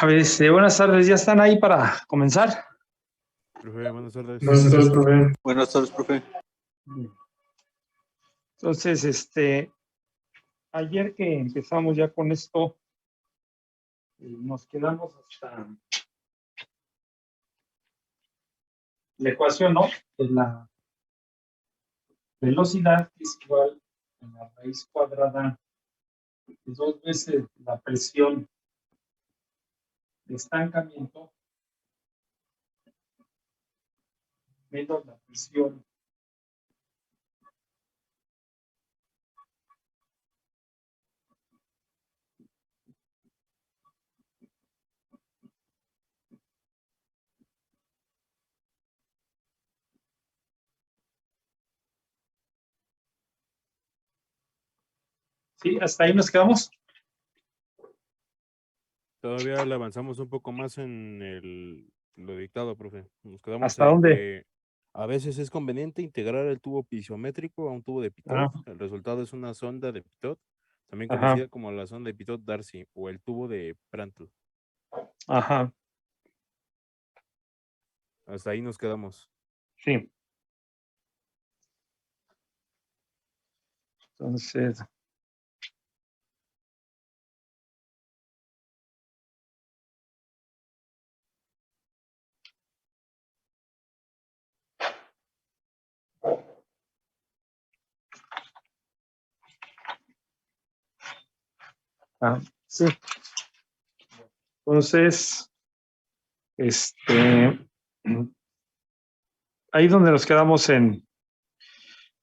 A ver, buenas tardes, ¿ya están ahí para comenzar? Profe, buenas tardes. Buenas tardes, profe. Buenas tardes, profe. Entonces, ayer que empezamos ya con esto, nos quedamos hasta la ecuación, ¿no? De la velocidad que es igual a la raíz cuadrada de 2 veces la presión de estancamiento menos la presión ¿sí? ¿Hasta ahí nos quedamos? Todavía le avanzamos un poco más en lo dictado, profe. Nos quedamos ¿Hasta en dónde? que a veces es conveniente integrar el tubo piezométrico a un tubo de Pitot. Ah, El resultado es una sonda de Pitot, también ajá, conocida como la sonda de Pitot-Darcy o el tubo de Prandtl. ajá, Hasta ahí nos quedamos. sí. Entonces, sí. Entonces, ahí donde nos quedamos en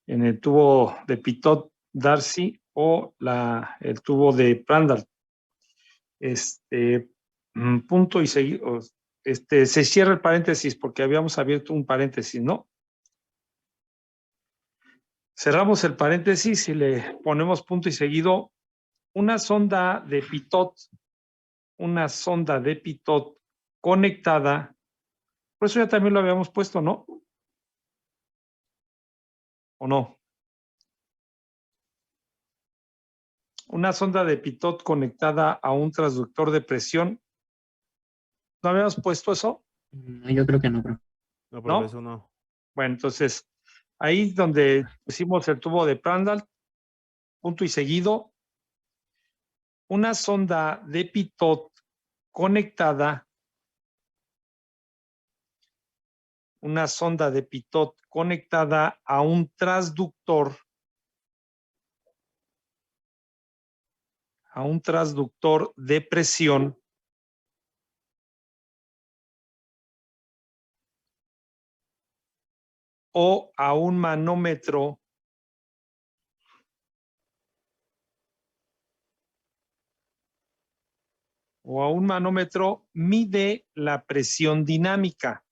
el tubo de Pitot-Darcy o el tubo de Prandtl. Punto y seguido, se cierra el paréntesis porque habíamos abierto un paréntesis, ¿no? Cerramos el paréntesis y le ponemos punto y seguido. Una sonda de Pitot conectada, por eso ya también lo habíamos puesto, ¿no? ¿O no? Una sonda de Pitot conectada a un transductor de presión. ¿No habíamos puesto eso? No, yo creo que no, profe. No, profe, ¿No? eso no. Bueno, entonces, ahí donde pusimos el tubo de Prandtl, punto y seguido, una sonda de Pitot conectada, a un transductor, de presión o a un manómetro mide la presión dinámica.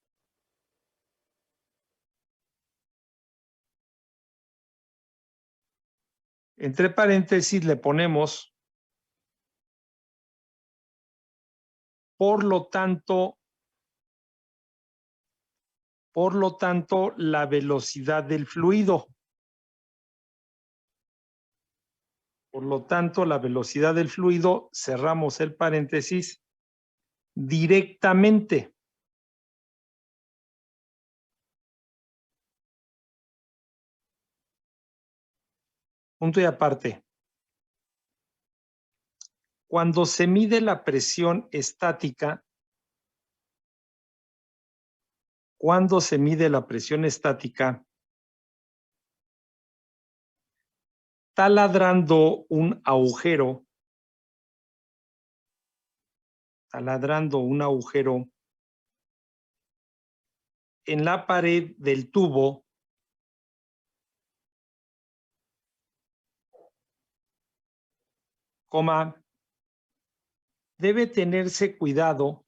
Entre paréntesis le ponemos, por lo tanto, la velocidad del fluido. Por lo tanto, la velocidad del fluido, cerramos el paréntesis, directamente. Punto y aparte. Cuando se mide la presión estática, taladrando un agujero, en la pared del tubo, debe tenerse cuidado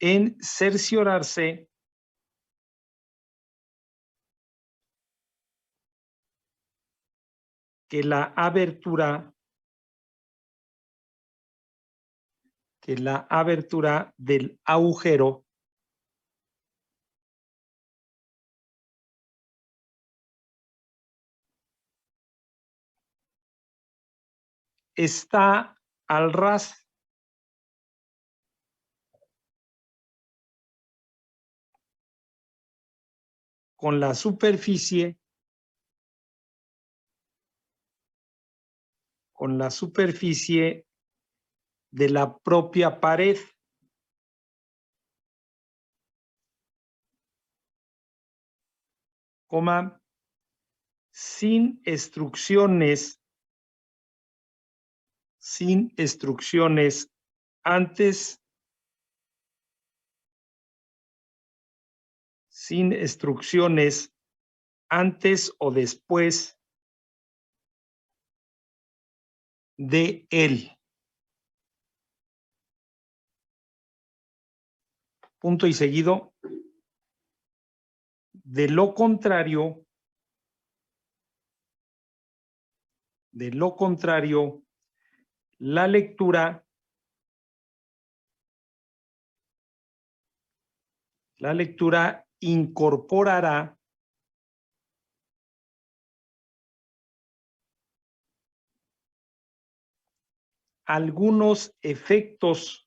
en cerciorarse que la abertura del agujero está al ras. Con la superficie de la propia pared. Coma, sin instrucciones antes, o después de él. Punto y seguido. De lo contrario, la lectura incorporará algunos efectos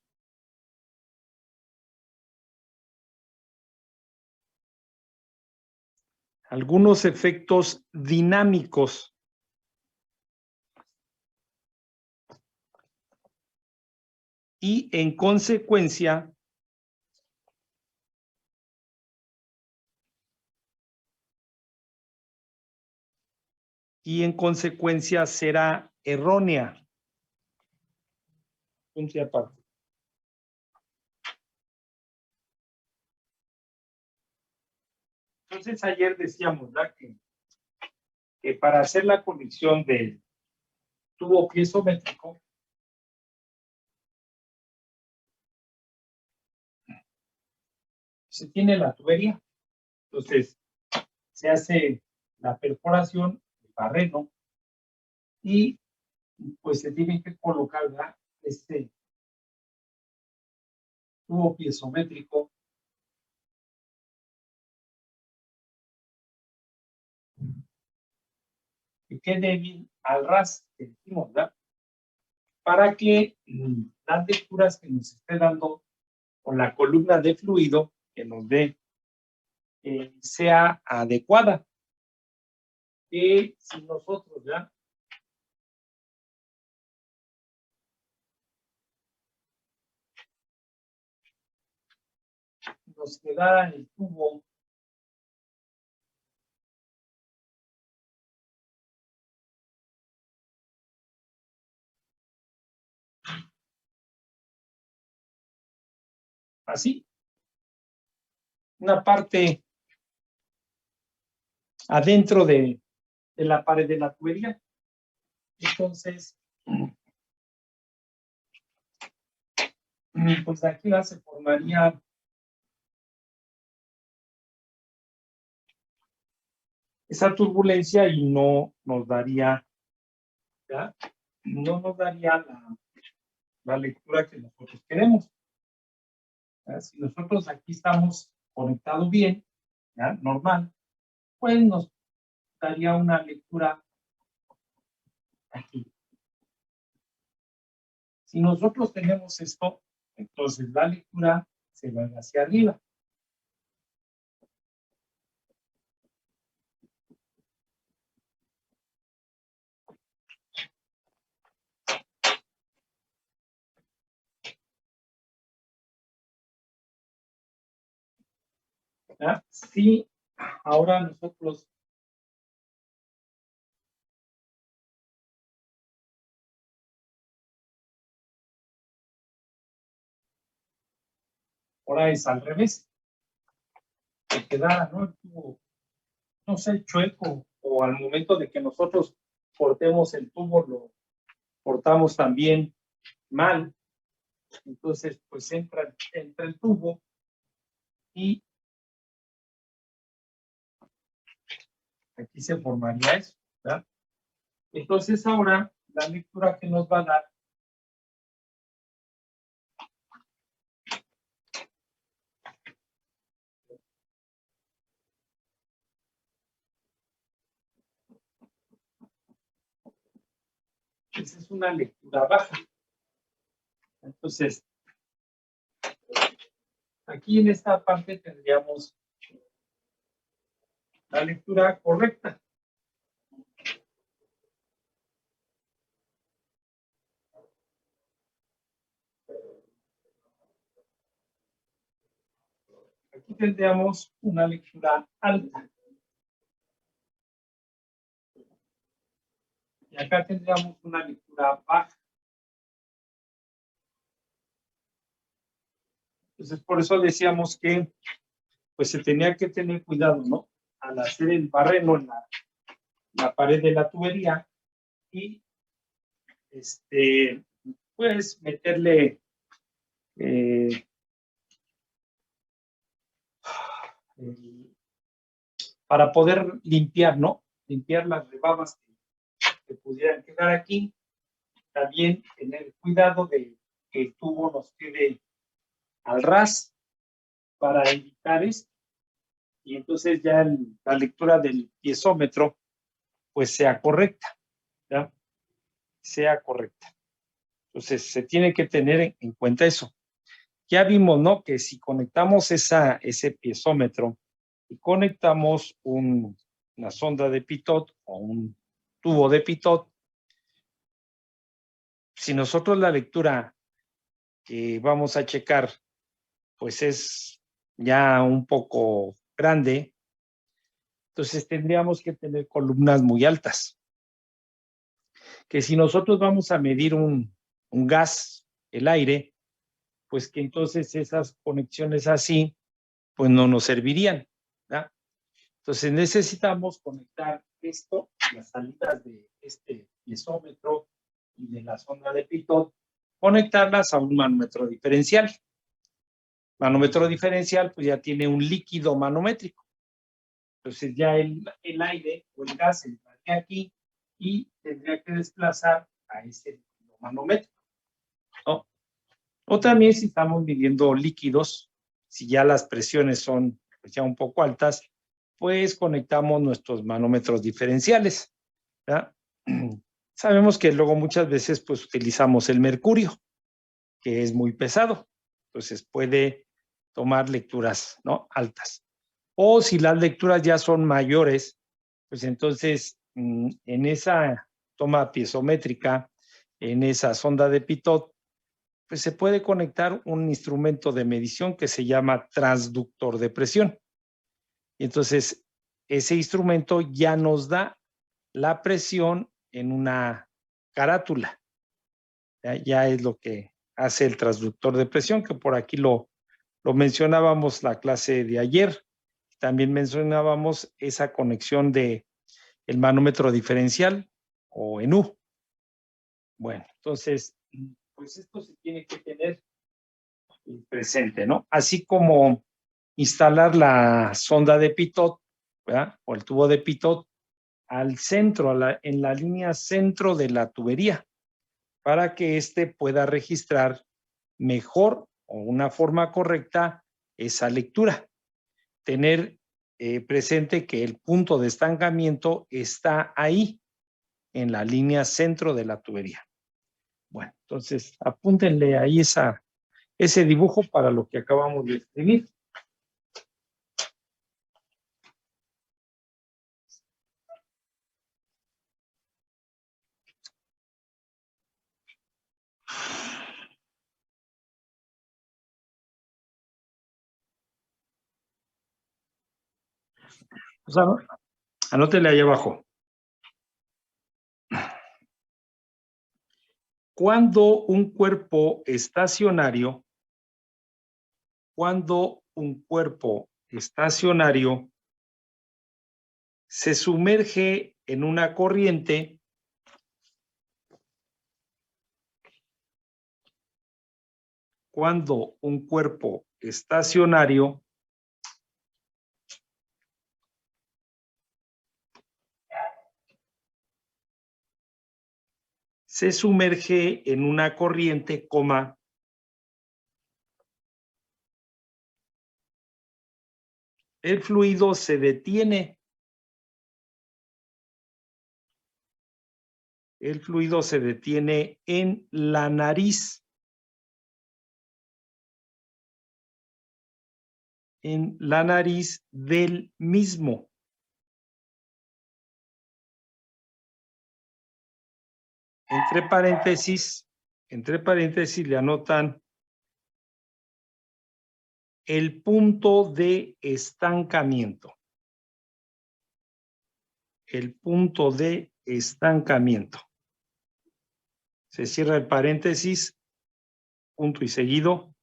dinámicos y en consecuencia será errónea. Punto y aparte. Entonces ayer decíamos, ¿verdad? Que para hacer la conexión del tubo piezométrico se tiene la tubería. Entonces se hace la perforación, el barreno, y pues se tiene que colocar, ¿verdad? Este tubo piezométrico que quede bien al ras, que decimos, ¿verdad? Para que las lecturas que nos esté dando con la columna de fluido que nos dé sea adecuada. Que si nosotros ya nos quedara el tubo así, una parte adentro de la pared de la tubería. Entonces, pues aquí ya se formaría esa turbulencia y no nos daría, ¿ya? No nos daría la lectura que nosotros queremos. ¿Ya? Si nosotros aquí estamos conectados bien, ¿ya? Normal, pues nos daría una lectura aquí. Si nosotros tenemos esto, entonces la lectura se va hacia arriba. ¿Ya? Si ahora nosotros ahora es al revés, que quedara, ¿no? El tubo, no sé, chueco, o al momento de que nosotros cortemos el tubo, lo cortamos también mal. Entonces, pues entra el tubo y aquí se formaría eso, ¿verdad? Entonces, ahora la lectura que nos va a dar Esa es una lectura baja. Entonces, aquí en esta parte tendríamos la lectura correcta. Aquí tendríamos una lectura alta. Y acá tendríamos una lectura baja. Entonces, por eso decíamos que pues se tenía que tener cuidado, ¿no? Al hacer el barreno en la pared de la tubería y pues meterle para poder limpiar, ¿no? Limpiar las rebabas que pudieran quedar aquí. También tener cuidado de que el tubo nos quede al ras para evitar esto. Y entonces ya la lectura del piezómetro pues sea correcta, ¿ya? Sea correcta. Entonces se tiene que tener en cuenta eso. Ya vimos, ¿no? Que si conectamos ese piezómetro y conectamos una sonda de Pitot o un tubo de Pitot, si nosotros la lectura que vamos a checar pues es ya un poco grande, entonces tendríamos que tener columnas muy altas. Que si nosotros vamos a medir un gas, el aire, pues que entonces esas conexiones así, pues no nos servirían, ¿verdad? Entonces necesitamos conectar esto, las salidas de este piezómetro y de la sonda de Pitot, conectarlas a un manómetro diferencial. Manómetro diferencial, pues ya tiene un líquido manométrico. Entonces ya el aire o el gas entraría aquí y tendría que desplazar a ese líquido manométrico, ¿no? O también si estamos midiendo líquidos, si ya las presiones son pues, ya un poco altas, pues conectamos nuestros manómetros diferenciales, ¿verdad? Sabemos que luego muchas veces pues utilizamos el mercurio, que es muy pesado, entonces puede tomar lecturas, ¿no? Altas. O si las lecturas ya son mayores, pues entonces en esa toma piezométrica, en esa sonda de Pitot, pues se puede conectar un instrumento de medición que se llama transductor de presión. Y entonces ese instrumento ya nos da la presión en una carátula. Ya es lo que hace el transductor de presión, que por aquí lo mencionábamos la clase de ayer. También mencionábamos esa conexión de el manómetro diferencial o en U. Bueno, entonces, pues esto se tiene que tener presente, ¿no? Así como instalar la sonda de Pitot, ¿verdad? O el tubo de Pitot al centro, en la línea centro de la tubería, para que éste pueda registrar mejor o una forma correcta esa lectura. Tener presente que el punto de estancamiento está ahí, en la línea centro de la tubería. Bueno, entonces apúntenle ahí ese dibujo para lo que acabamos de escribir. O sea, anótele ahí abajo. Cuando un cuerpo estacionario se sumerge en una corriente, cuando un cuerpo estacionario se sumerge en una corriente, el fluido se detiene. El fluido se detiene en la nariz. En la nariz del mismo. Entre paréntesis le anotan el punto de estancamiento. El punto de estancamiento. Se cierra el paréntesis, punto y seguido.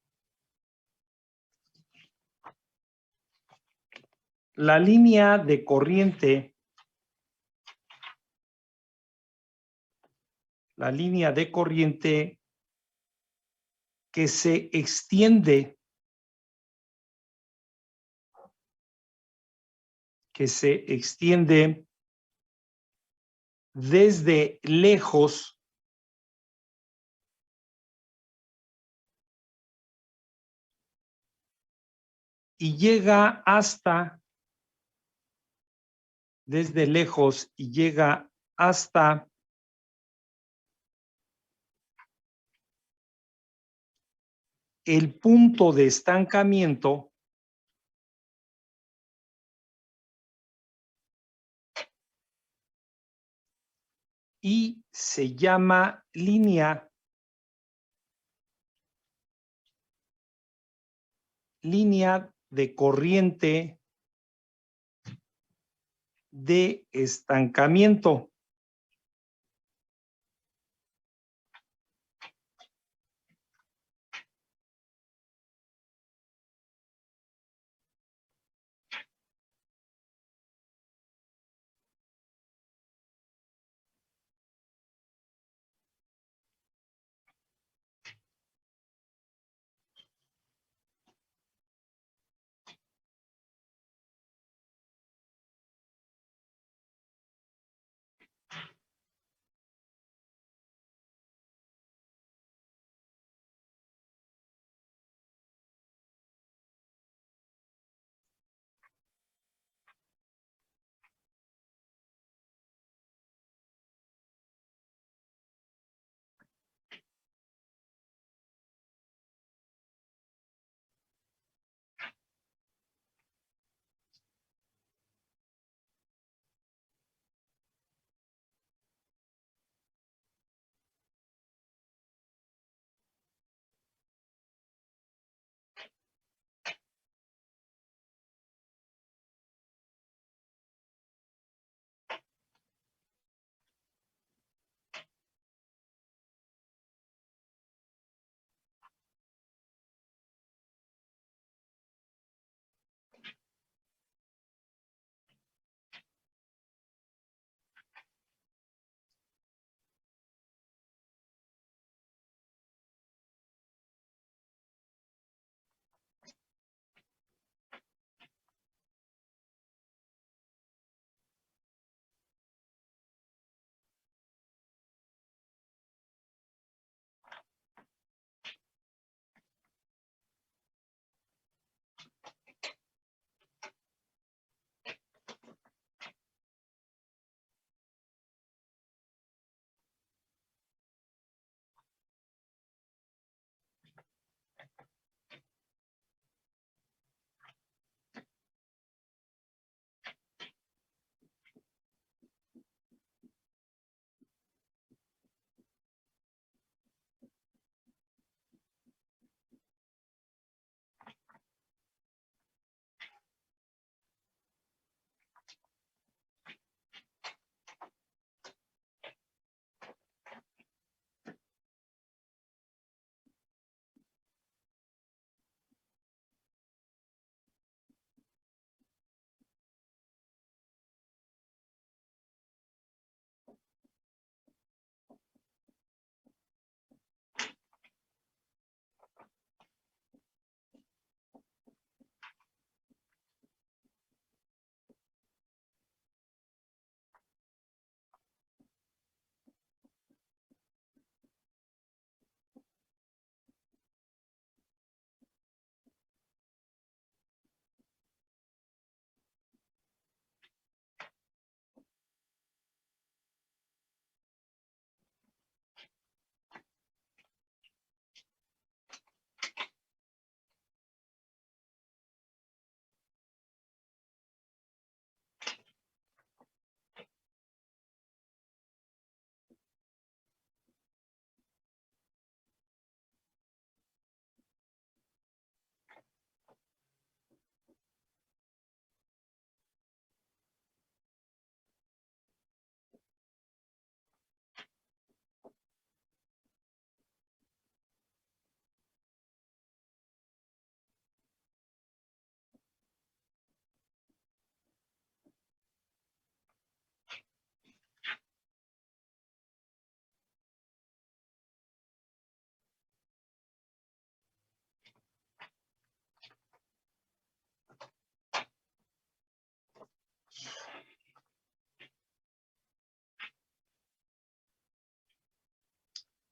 La línea de corriente que se extiende desde lejos y llega hasta el punto de estancamiento y se llama línea de corriente de estancamiento.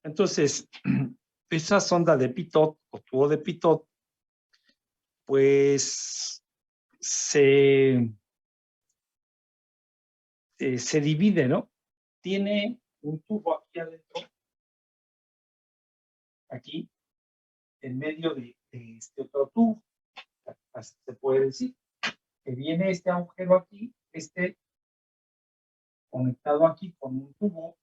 Entonces, esa sonda de Pitot o tubo de Pitot, pues se divide, ¿no? Tiene un tubo aquí adentro, aquí, en medio de este otro tubo, así se puede decir, que viene este agujero aquí, este conectado aquí con un tubo,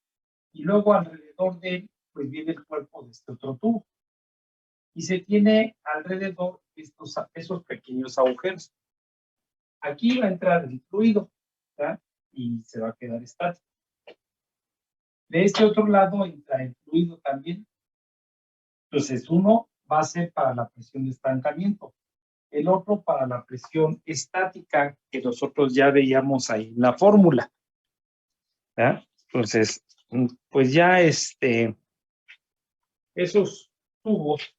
y luego alrededor de él, pues viene el cuerpo de este otro tubo. Y se tiene alrededor esos pequeños agujeros. Aquí va a entrar el fluido, ¿verdad? Y se va a quedar estático. De este otro lado entra el fluido también. Entonces, uno va a ser para la presión de estancamiento, el otro para la presión estática, que nosotros ya veíamos ahí en la fórmula, ¿verdad? Entonces, pues ya esos tubos,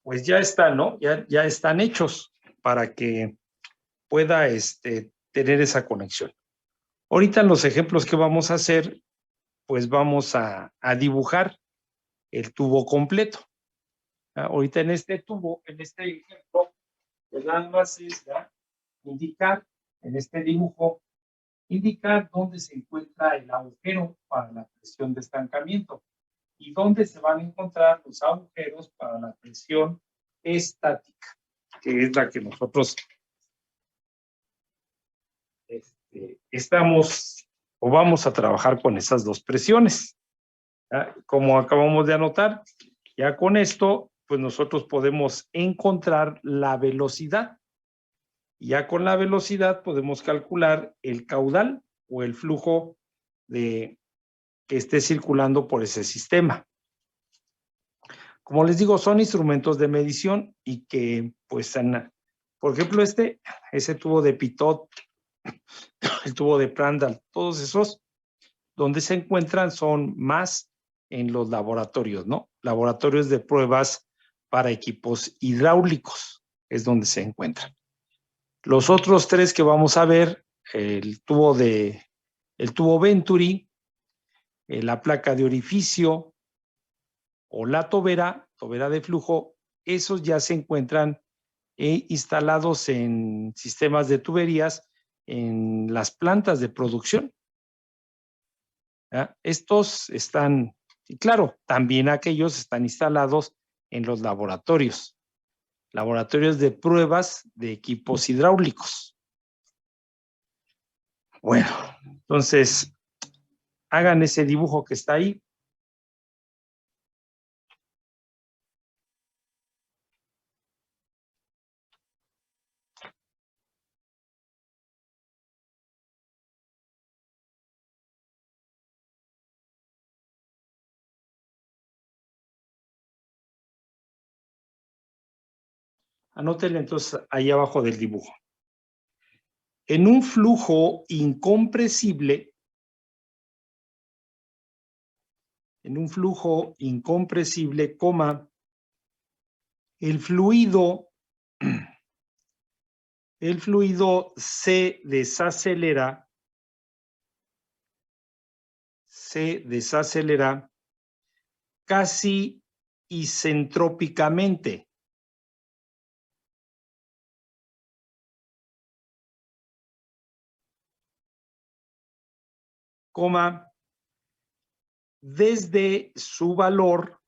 pues ya están, ¿no? Ya están hechos para que pueda tener esa conexión. Ahorita en los ejemplos que vamos a hacer, pues vamos a dibujar el tubo completo. Ahorita en este tubo, en este ejemplo, pues nada más es indicar en este dibujo, indicar dónde se encuentra el agujero para la presión de estancamiento y dónde se van a encontrar los agujeros para la presión estática, que es la que nosotros estamos o vamos a trabajar con esas dos presiones. Como acabamos de anotar, ya con esto, pues nosotros podemos encontrar la velocidad. Ya con la velocidad podemos calcular el caudal o el flujo que esté circulando por ese sistema. Como les digo, son instrumentos de medición y que, pues, por ejemplo, ese tubo de Pitot, el tubo de Prandtl, todos esos, donde se encuentran son más en los laboratorios, ¿no? Laboratorios de pruebas para equipos hidráulicos, es donde se encuentran. Los otros tres que vamos a ver, el tubo Venturi, la placa de orificio o la tobera de flujo, esos ya se encuentran instalados en sistemas de tuberías en las plantas de producción. Estos están, y claro, también aquellos están instalados en los laboratorios de pruebas de equipos hidráulicos. Bueno, entonces, hagan ese dibujo que está ahí. Anótenle entonces ahí abajo del dibujo. En un flujo incompresible, coma, el fluido se desacelera casi isentrópicamente. Coma, desde su valor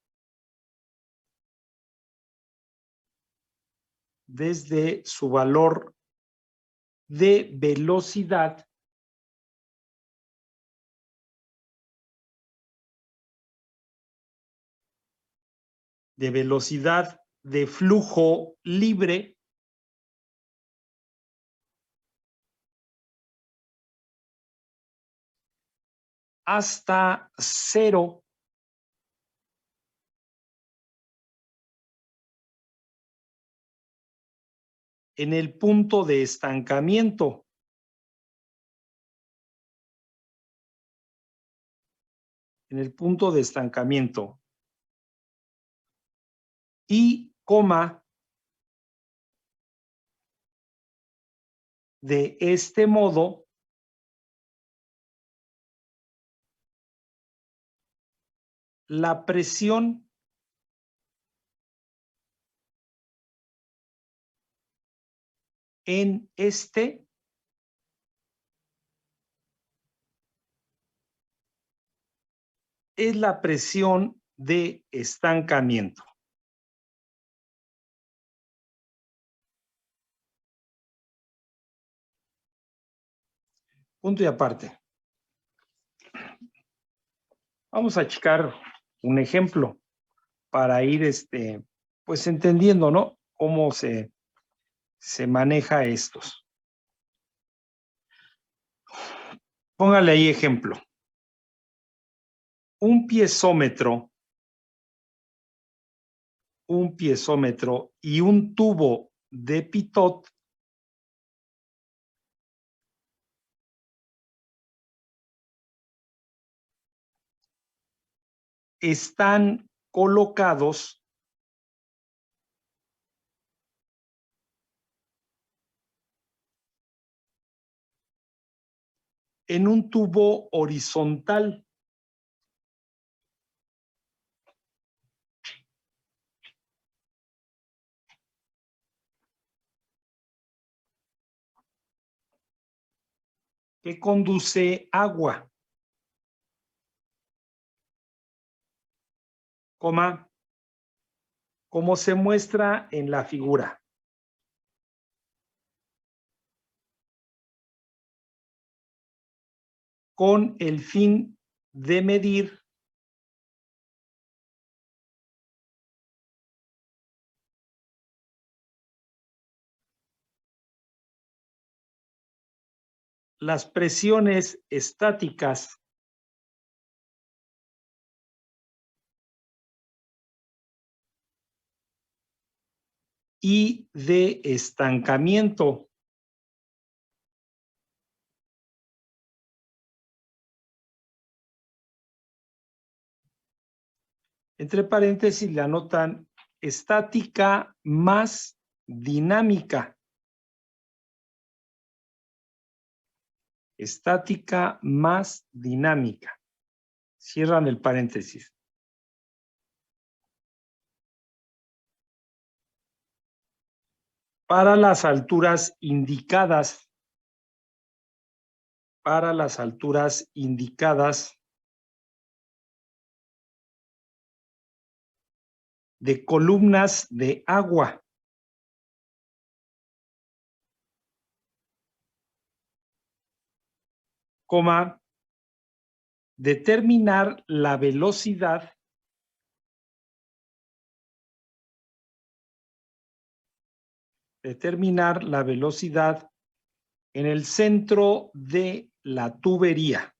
de velocidad de flujo libre hasta cero en el punto de estancamiento. Y, coma, de este modo, la presión en este es la presión de estancamiento. Punto y aparte. Vamos a checar un ejemplo para ir pues entendiendo, ¿no? Cómo se maneja estos. Póngale ahí ejemplo. Un piezómetro y un tubo de pitot están colocados en un tubo horizontal. Que conduce agua, coma, como se muestra en la figura. Con el fin de medir las presiones estáticas y de estancamiento. Entre paréntesis le anotan estática más dinámica. Estática más dinámica. Cierran el paréntesis. Para las alturas indicadas, de columnas de agua. Coma, determinar la velocidad en el centro de la tubería.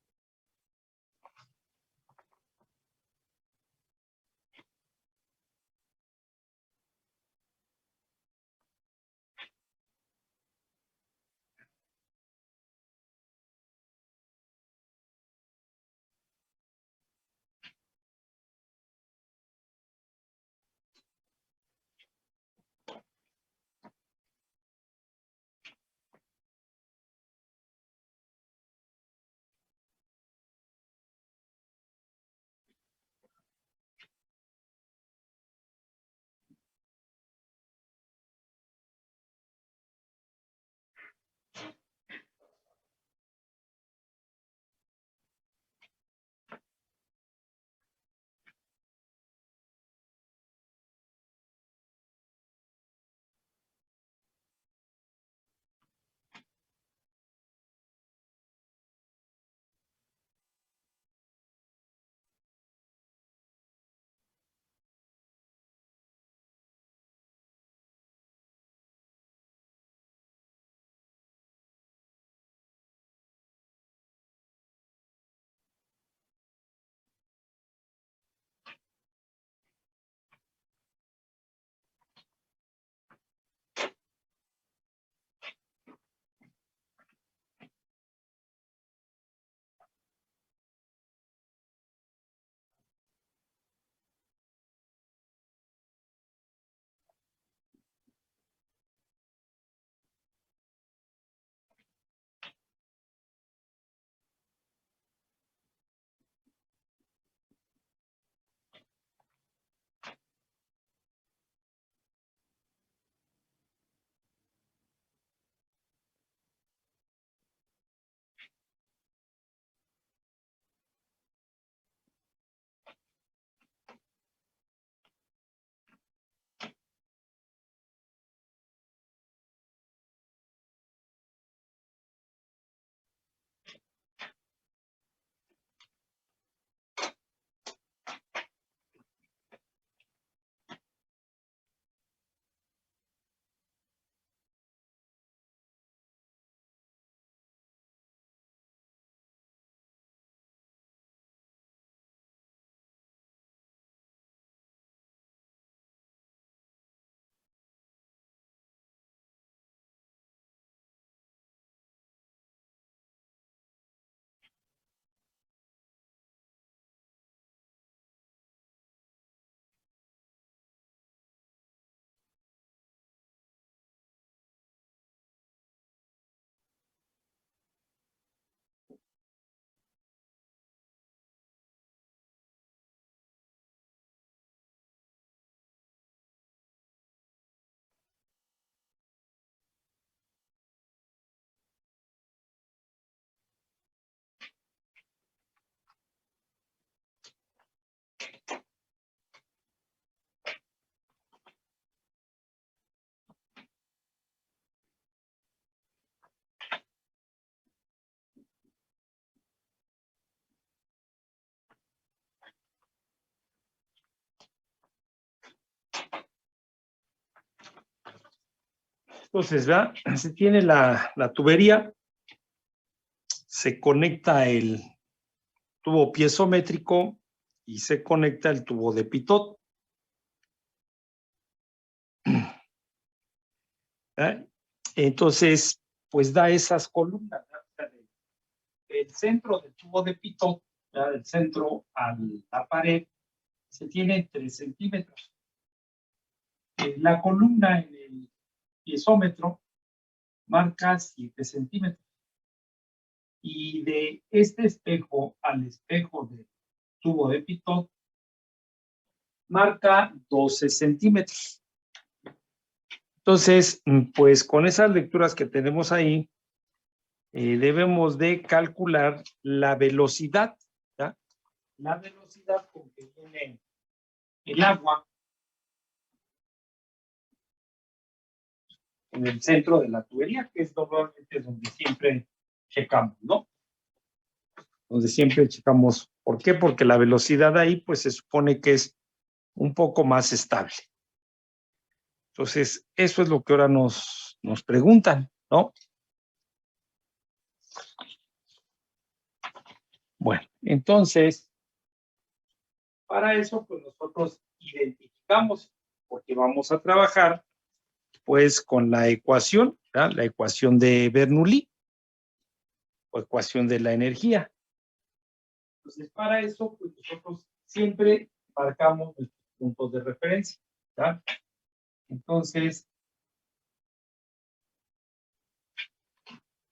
Entonces, ¿verdad? Se tiene la tubería, se conecta el tubo piezométrico y se conecta el tubo de pitot. ¿Verdad? Entonces, pues da esas columnas, ¿verdad? El centro del tubo de pitot, ¿verdad? Del centro a la pared, se tiene 3 centímetros. La columna en el piezómetro marca 7 centímetros. Y de este espejo al espejo del tubo de pitot marca 12 centímetros. Entonces, pues con esas lecturas que tenemos ahí, debemos de calcular la velocidad, ¿ya? La velocidad con que viene el agua en el centro de la tubería, que es normalmente donde siempre checamos, ¿no? Donde siempre checamos. ¿Por qué? Porque la velocidad ahí, pues se supone que es un poco más estable. Entonces, eso es lo que ahora nos preguntan, ¿no? Bueno, entonces, para eso, pues nosotros identificamos, porque vamos a trabajar, pues, con la ecuación, ¿verdad? La ecuación de Bernoulli, o ecuación de la energía. Entonces, para eso, pues, nosotros siempre marcamos nuestros puntos de referencia, ¿verdad? Entonces,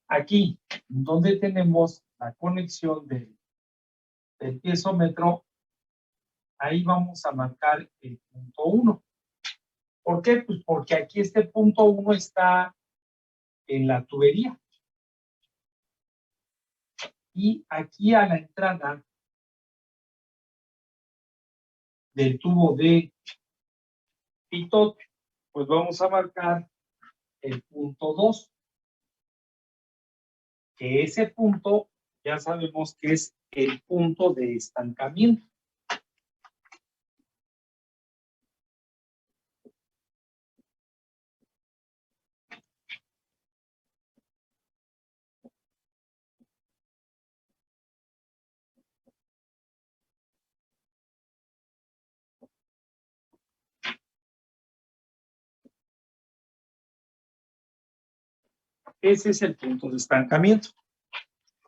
aquí, donde tenemos la conexión del piezómetro, ahí vamos a marcar el punto 1. ¿Por qué? Pues porque aquí este punto 1 está en la tubería. Y aquí a la entrada del tubo de pitot, pues vamos a marcar el punto 2. Que ese punto ya sabemos que es el punto de estancamiento. Ese es el punto de estancamiento.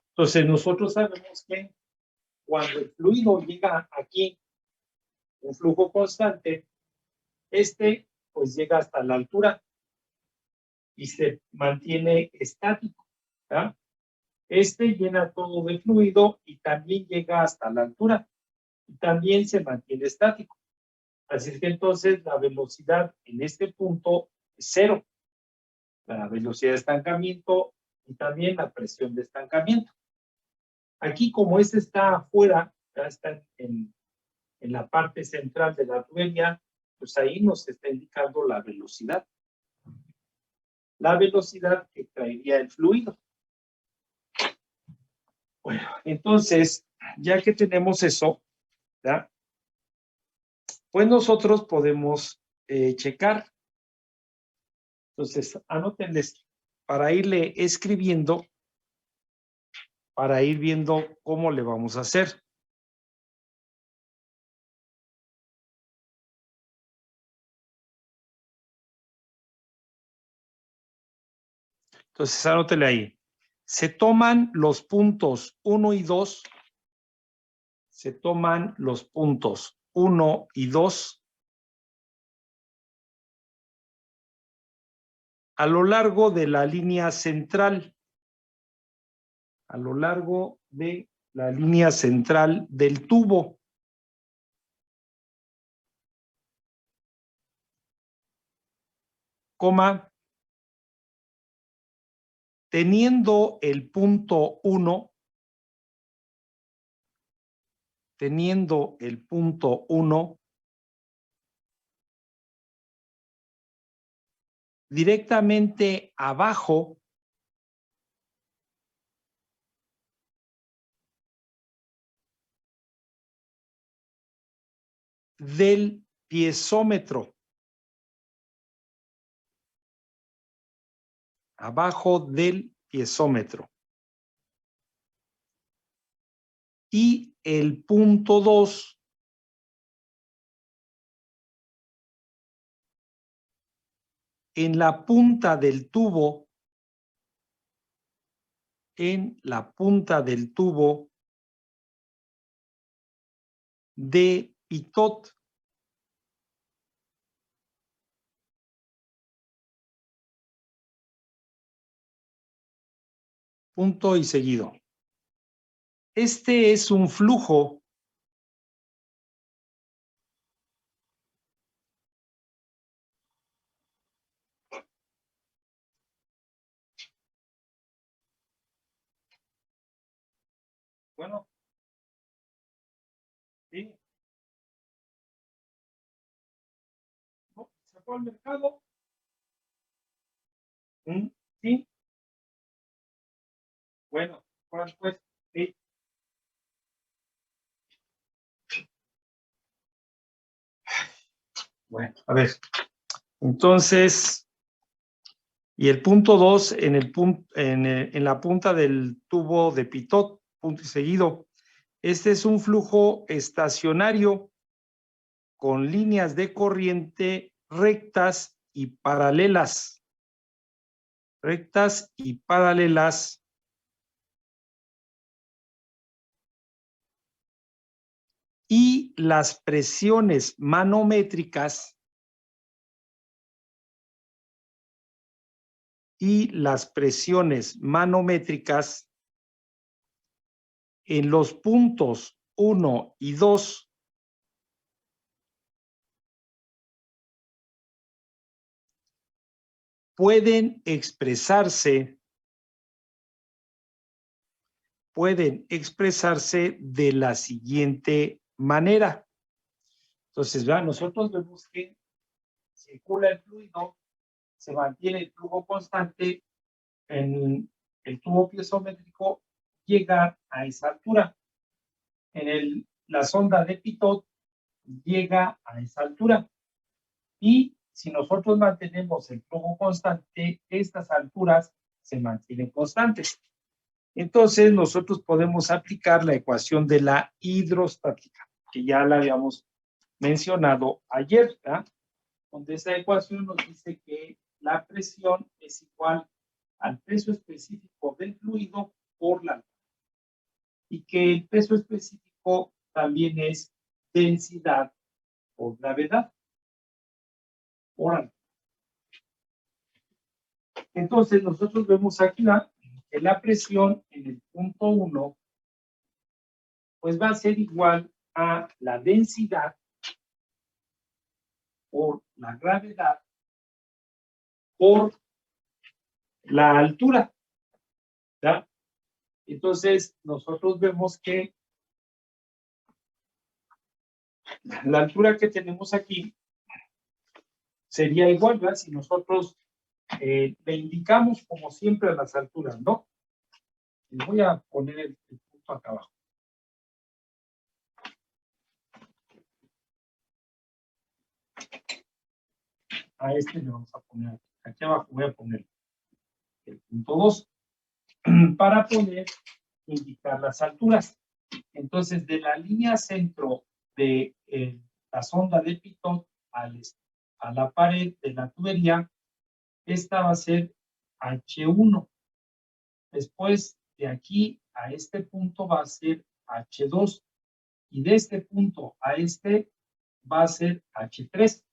Entonces, nosotros sabemos que cuando el fluido llega aquí, un flujo constante, pues llega hasta la altura y se mantiene estático, ¿verdad? Llena todo de fluido y también llega hasta la altura y también se mantiene estático. Así que entonces la velocidad en este punto es 0. La velocidad de estancamiento y también la presión de estancamiento. Aquí, como está afuera, ya está en la parte central de la tubería, pues ahí nos está indicando la velocidad. La velocidad que traería el fluido. Bueno, entonces, ya que tenemos eso, ¿ya? Pues nosotros podemos checar. Entonces, anótenles para irle escribiendo, para ir viendo cómo le vamos a hacer. Entonces, anótele ahí. Se toman los puntos 1 y 2. Se toman los puntos 1 y 2 a lo largo de la línea central. A lo largo de la línea central del tubo. Coma. Teniendo el punto 1, directamente abajo del piezómetro. abajo del piezómetro. Y el punto 2 en la punta del tubo, de pitot. Punto y seguido. Este es un flujo bueno, sí. No, se fue al mercado. Sí. Bueno, pues, sí. Bueno, a ver. Entonces, y el punto 2 en la punta del tubo de pitot, punto y seguido. Este es un flujo estacionario con líneas de corriente rectas y paralelas. Rectas y paralelas. Y las presiones manométricas en los puntos 1 y 2 pueden expresarse de la siguiente manera. Entonces, vean, nosotros vemos que circula el fluido, se mantiene el flujo constante en el tubo piezométrico, llega a esa altura. En la sonda de pitot llega a esa altura. Y si nosotros mantenemos el flujo constante, estas alturas se mantienen constantes. Entonces, nosotros podemos aplicar la ecuación de la hidrostática, que ya la habíamos mencionado ayer, ¿verdad? Donde esa ecuación nos dice que la presión es igual al peso específico del fluido por la altura. Y que el peso específico también es densidad por gravedad. Por altura. Entonces, nosotros vemos aquí que la presión en el punto 1 pues va a ser igual a la densidad por la gravedad por la altura. ¿Ya? Entonces, nosotros vemos que la altura que tenemos aquí sería igual, ¿verdad? Si nosotros le indicamos como siempre a las alturas, ¿no? Les voy a poner el punto acá abajo. A este le vamos a poner aquí abajo, voy a poner el punto 2 para poder indicar las alturas. Entonces, de la línea centro de la sonda de pitot a la pared de la tubería, esta va a ser H1. Después, de aquí a este punto va a ser H2. Y de este punto a este va a ser H3.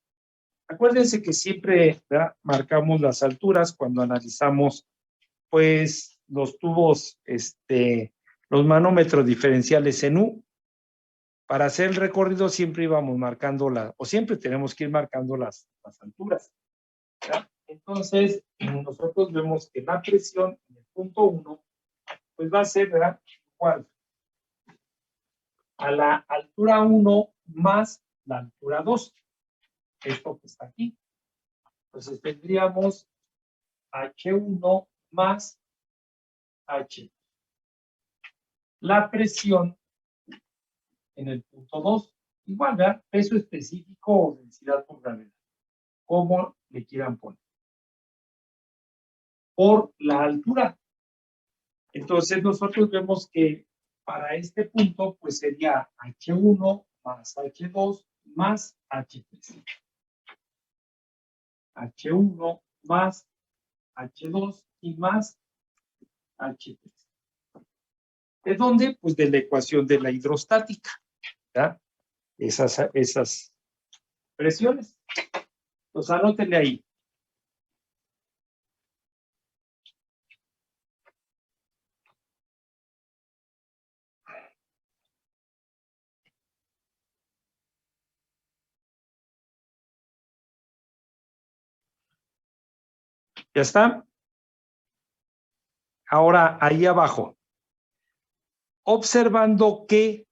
Acuérdense que siempre, ¿verdad?, marcamos las alturas cuando analizamos, pues, los tubos, los manómetros diferenciales en U. Para hacer el recorrido siempre íbamos marcando o siempre tenemos que ir marcando las alturas, ¿verdad? Entonces, nosotros vemos que la presión en el punto 1, pues va a ser, ¿verdad?, igual a la altura 1 más la altura 2. Esto que está aquí. Entonces tendríamos H1 más H. La presión en el punto 2, igual, ¿verdad? Peso específico o densidad por gravedad, como le quieran poner. por la altura. Entonces nosotros vemos que para este punto pues sería H1 más H2 más H3. H1 más H2 y más H3. ¿De dónde? Pues de la ecuación de la hidrostática. ¿Ya? Esas presiones. Pues anótenle ahí. ¿Ya está? Ahora, ahí abajo. Observando que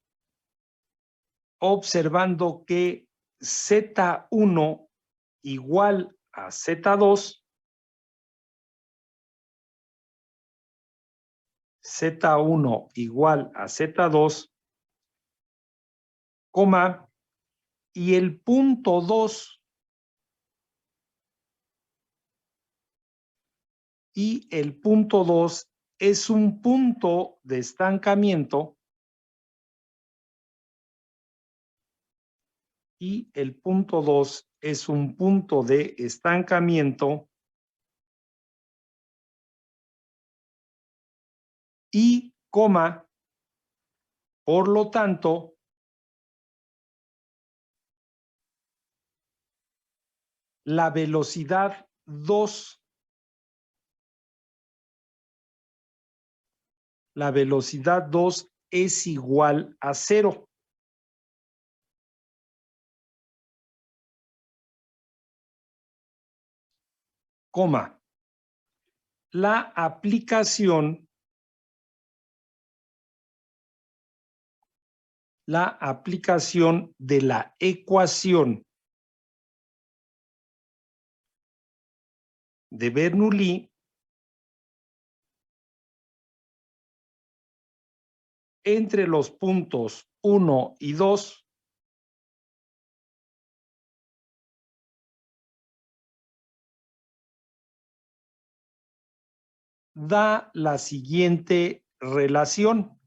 Z1 igual a Z2, Z1 igual a Z2, coma, y el punto 2 es un punto de estancamiento y el punto 2 es un punto de estancamiento y coma, por lo tanto, la velocidad 2 es igual a 0. Coma, la aplicación de la ecuación de Bernoulli entre los puntos 1 y 2 da la siguiente relación.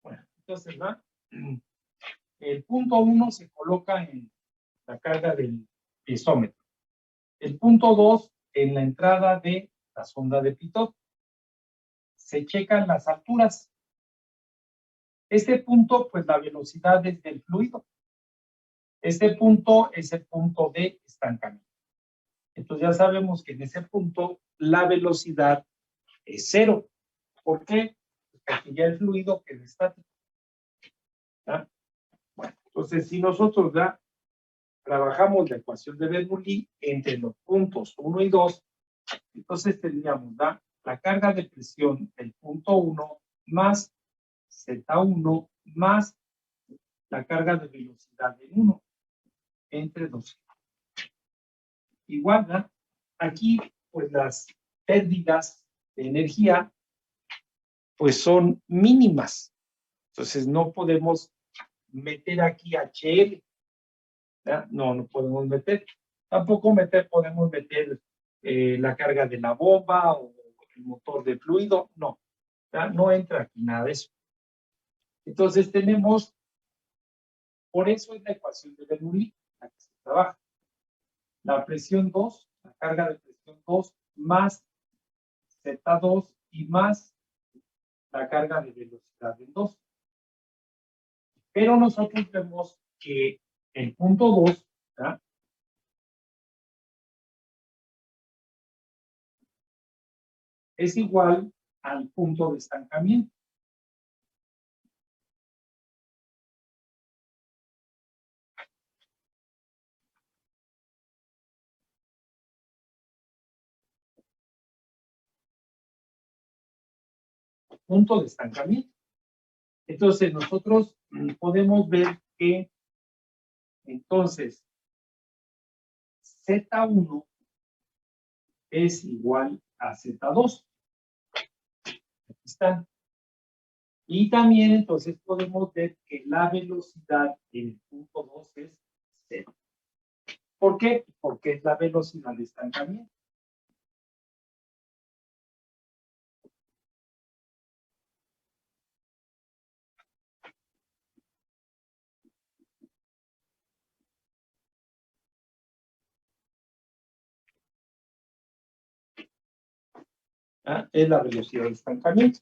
Bueno, entonces, ¿va? El punto 1 se coloca en la carga del piezómetro. El punto 2 en la entrada de la sonda de Pitot. Se checan las alturas. Este punto, pues la velocidad es del fluido. Este punto es el punto de estancamiento. Entonces ya sabemos que en ese punto la velocidad es 0. ¿Por qué? Porque aquí ya el fluido queda estático. ¿Ya? Bueno, entonces si nosotros ya trabajamos la ecuación de Bernoulli entre los puntos 1 y 2, entonces tendríamos la carga de presión del punto 1 más Z1 más la carga de velocidad del 1 entre 2. Igual, ¿no? Aquí, pues las pérdidas de energía, pues son mínimas. Entonces no podemos meter aquí HL. ¿Ya? No podemos meter. Tampoco podemos meter la carga de la bomba o el motor de fluido. No, ¿ya? No entra aquí nada de eso. Entonces tenemos, por eso es la ecuación de Bernoulli la que se trabaja. La presión 2, la carga de presión 2 más Z2 y más la carga de velocidad del 2. Pero nosotros vemos que el punto 2, ¿ya? Es igual al punto de estancamiento. punto de estancamiento. Entonces, nosotros podemos ver que, entonces, Z1 es igual a Z2. Aquí están. Y también, entonces, podemos ver que la velocidad en el punto 2 es 0. ¿Por qué? Porque es la velocidad de estancamiento. ¿Ah? Es la velocidad de estancamiento.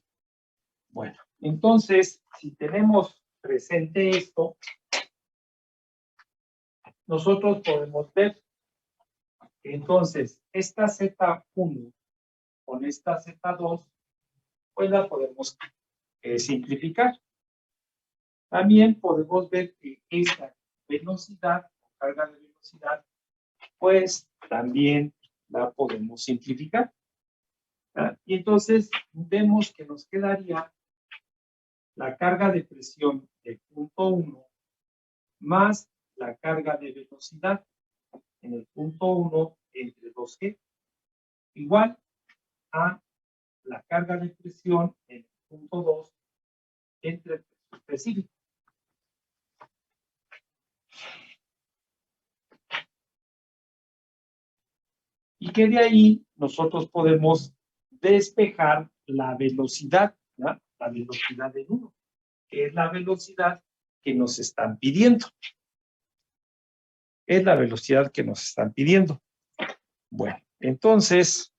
Bueno, entonces, si tenemos presente esto, nosotros podemos ver que entonces esta Z1 con esta Z2, pues la podemos simplificar. También podemos ver que esta velocidad, carga de velocidad, pues también la podemos simplificar. ¿Ah? Y entonces vemos que nos quedaría la carga de presión del punto 1 más la carga de velocidad en el punto 1 entre 2G, igual a la carga de presión en el punto 2 entre el peso específico. Y que de ahí nosotros podemos despejar la velocidad, ¿no? La velocidad del 1, que es la velocidad que nos están pidiendo. Es la velocidad que nos están pidiendo. Bueno, entonces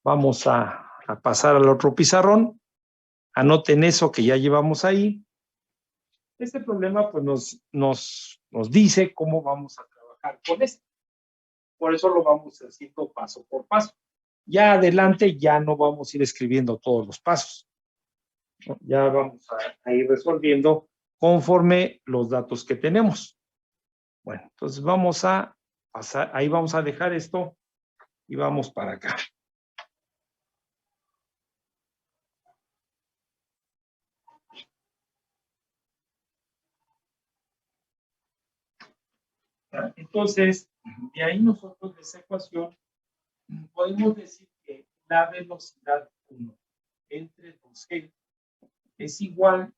vamos a pasar al otro pizarrón. Anoten eso que ya llevamos ahí. Este problema pues nos dice cómo vamos a trabajar con esto. Por eso lo vamos haciendo paso por paso. Ya adelante ya no vamos a ir escribiendo todos los pasos, ¿no? Ya vamos a ir resolviendo conforme los datos que tenemos. Bueno, entonces vamos a pasar, ahí vamos a dejar esto y vamos para acá. Entonces, de ahí nosotros de esa ecuación podemos decir que la velocidad 1 entre 2G es igual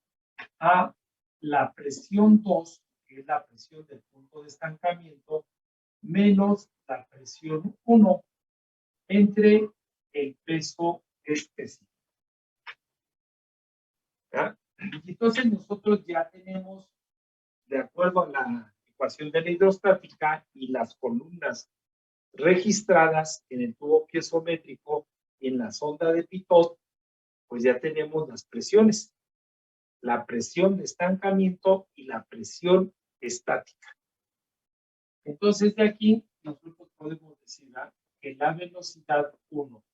a la presión 2, que es la presión del punto de estancamiento, menos la presión 1 entre el peso específico. ¿Ya? Entonces nosotros ya tenemos, de acuerdo a la ecuación de la hidrostática y las columnas registradas en el tubo piezométrico en la sonda de Pitot, pues ya tenemos las presiones, la presión de estancamiento y la presión estática. Entonces de aquí nosotros podemos decir que la velocidad 1,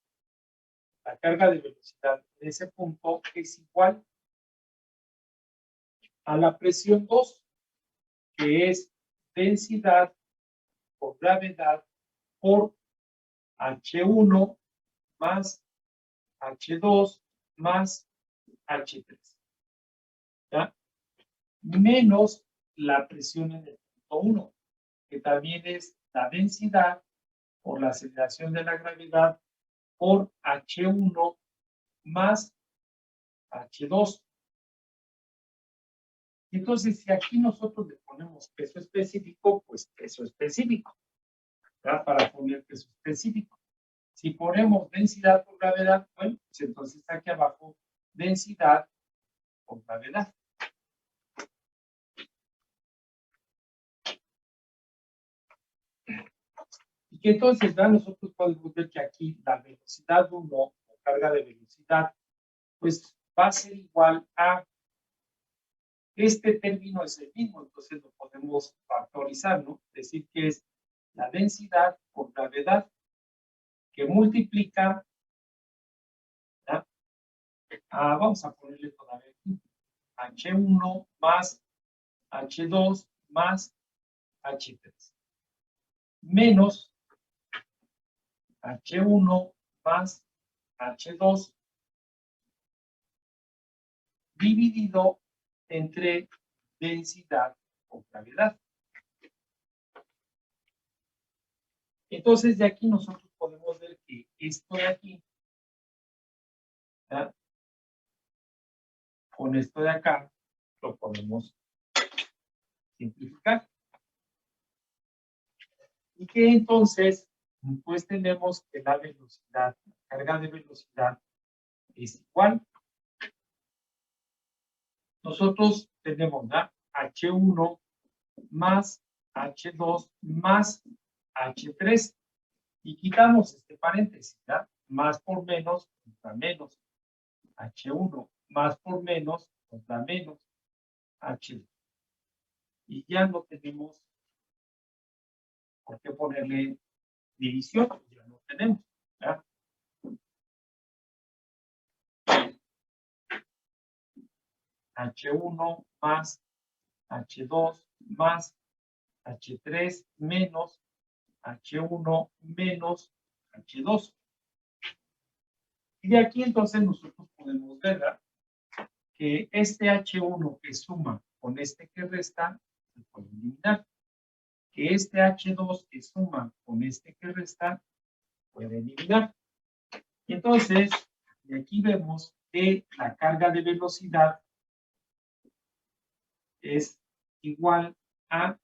la carga de velocidad de ese punto es igual a la presión 2, que es densidad por gravedad por H1 más H2 más H3. ¿Ya? Menos la presión en el punto 1, que también es la densidad por la aceleración de la gravedad por H1 más H2. Entonces, si aquí nosotros le ponemos peso específico, pues peso específico, ¿verdad? Para poner peso específico. Si ponemos densidad por gravedad, bueno, pues entonces aquí abajo, densidad por gravedad. Y que entonces, ¿verdad? Nosotros podemos ver que aquí la velocidad 1, o carga de velocidad, pues va a ser igual a este término es el mismo, entonces lo podemos factorizar, ¿no? Decir que es la densidad por gravedad que multiplica, ¿ya? Vamos a ponerle todavía aquí, H1 más H2 más H3, menos H1 más H2 dividido entre densidad o gravedad. Entonces, de aquí nosotros podemos ver que esto de aquí, ¿verdad? Con esto de acá, lo podemos simplificar. Y que entonces, pues tenemos que la velocidad, la carga de velocidad es igual. Nosotros tenemos, ¿verdad? H1 más H2 más H3. Y quitamos este paréntesis, ¿verdad? Más por menos contra menos. H1 más por menos contra menos H2. Y ya no tenemos por qué ponerle división, ya no tenemos, ¿verdad? H1 más H2 más H3 menos H1 menos H2. Y de aquí entonces nosotros podemos ver, ¿verdad? Que este H1 que suma con este que resta, se puede eliminar. Que este H2 que suma con este que resta, puede eliminar. Y entonces, de aquí vemos que la carga de velocidad es igual a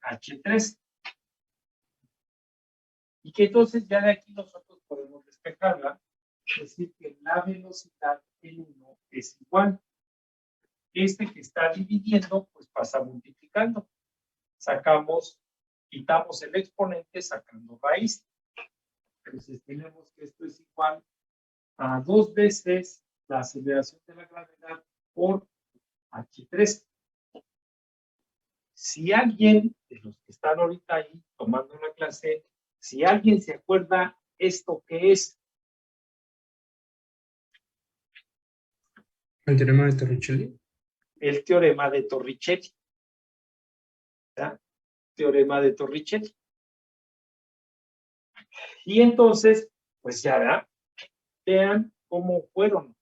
H3. Y que entonces ya de aquí nosotros podemos despejarla, es decir, que la velocidad en 1 es igual. Este que está dividiendo, pues pasa multiplicando. Sacamos, quitamos el exponente sacando raíz. Entonces tenemos que esto es igual a 2 veces la aceleración de la gravedad por H3. Si alguien de los que están ahorita ahí tomando la clase, si alguien se acuerda esto que es, El teorema de Torricelli. el teorema de Torricelli. ¿Ya? Teorema de Torricelli. Y entonces, pues ya, ¿verdad? Vean cómo fueron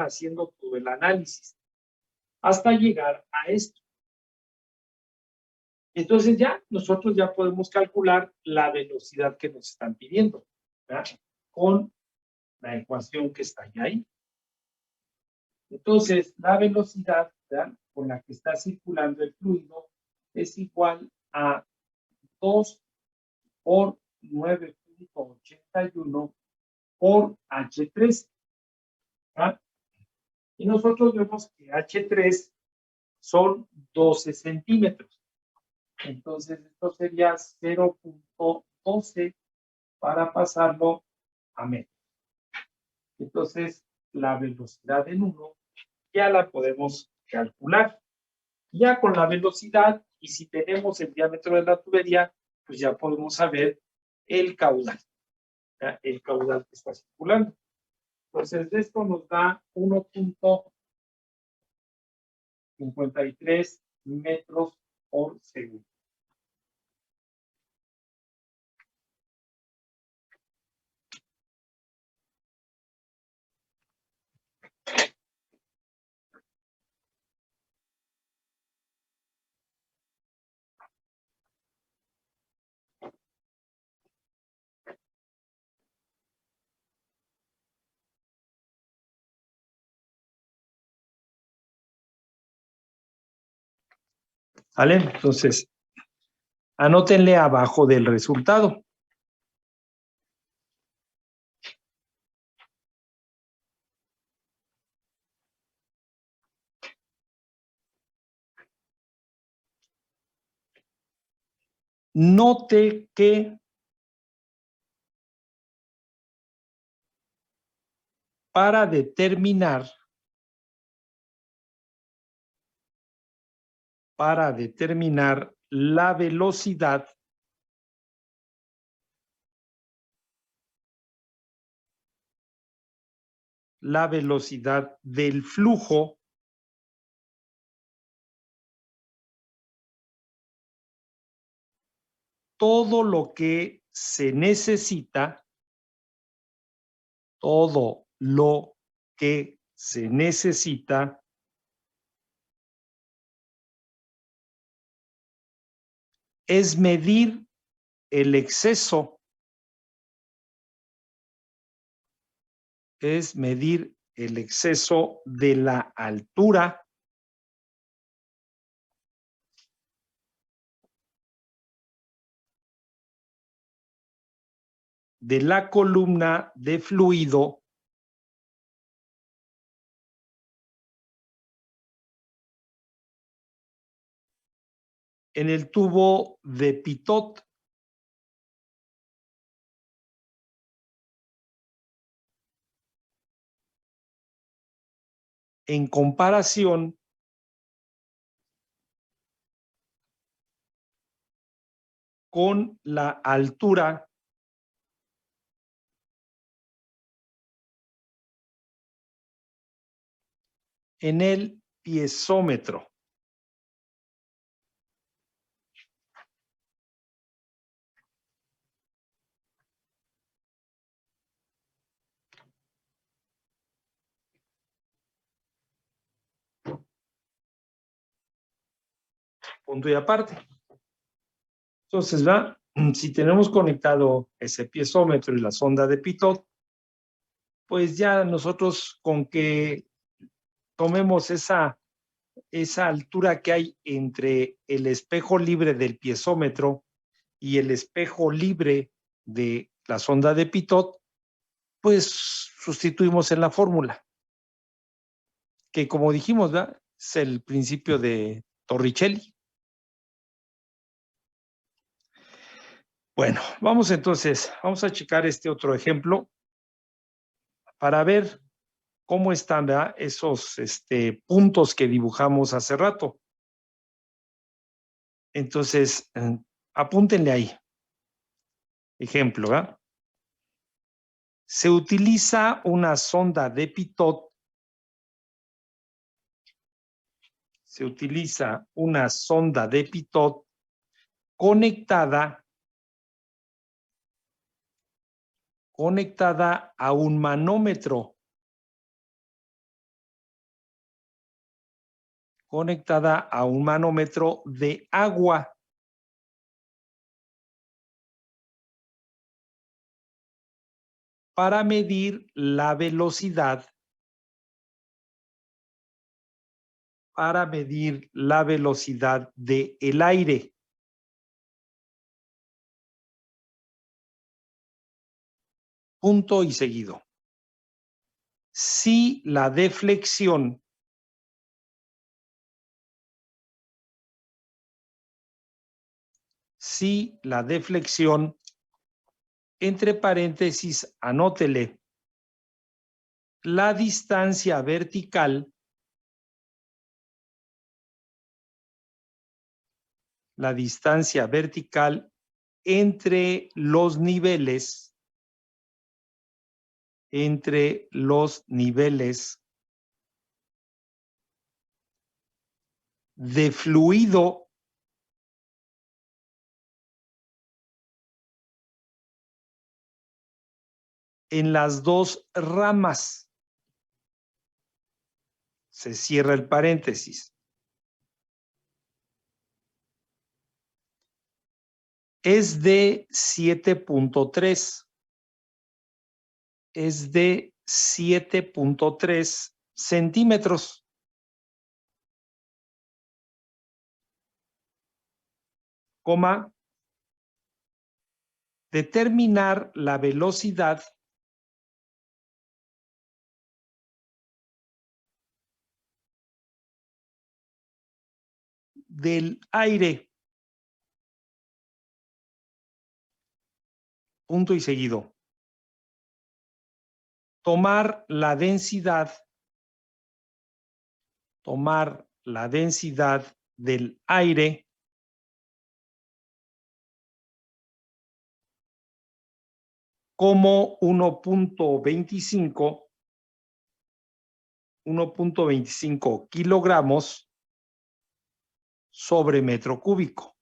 haciendo todo el análisis hasta llegar a esto. Entonces ya, nosotros ya podemos calcular la velocidad que nos están pidiendo, ¿verdad? Con la ecuación que está ahí. Entonces, la velocidad, ¿verdad?, con la que está circulando el fluido es igual a 2 por 9.81 por H3. ¿Verdad? Y nosotros vemos que H3 son 12 centímetros. Entonces, esto sería 0.12 para pasarlo a metros. Entonces, la velocidad en 1 ya la podemos calcular. Ya con la velocidad, y si tenemos el diámetro de la tubería, pues ya podemos saber el caudal. ¿Ya? El caudal que está circulando. Entonces, esto nos da 1.53 metros por segundo. ¿Vale? Entonces, anótenle abajo del resultado. Note que para determinar la velocidad del flujo, todo lo que se necesita se necesita es medir el exceso, de la altura de la columna de fluido en el tubo de Pitot. En comparación con la altura en el piezómetro. Punto y aparte. Entonces, ¿va? Si tenemos conectado ese piezómetro y la sonda de Pitot, pues ya nosotros con que tomemos esa altura que hay entre el espejo libre del piezómetro y el espejo libre de la sonda de Pitot, pues sustituimos en la fórmula, que como dijimos, ¿verdad? Es el principio de Torricelli. Bueno, vamos a checar este otro ejemplo para ver cómo están, ¿verdad? Esos puntos que dibujamos hace rato. Entonces, apúntenle ahí. Ejemplo, ¿verdad? Se utiliza una sonda de Pitot. Se utiliza una sonda de Pitot conectada a un manómetro. Conectada a un manómetro de agua. Para medir la velocidad. Para medir la velocidad del aire. Punto y seguido. Si la deflexión entre paréntesis, anótele, la distancia vertical entre los niveles de fluido en las dos ramas. Se cierra el paréntesis. Es de 7.3. Es de 7.3 centímetros. Coma. Determinar la velocidad del aire. Punto y seguido. Tomar la densidad del aire como 1.25 kilogramos sobre metro cúbico.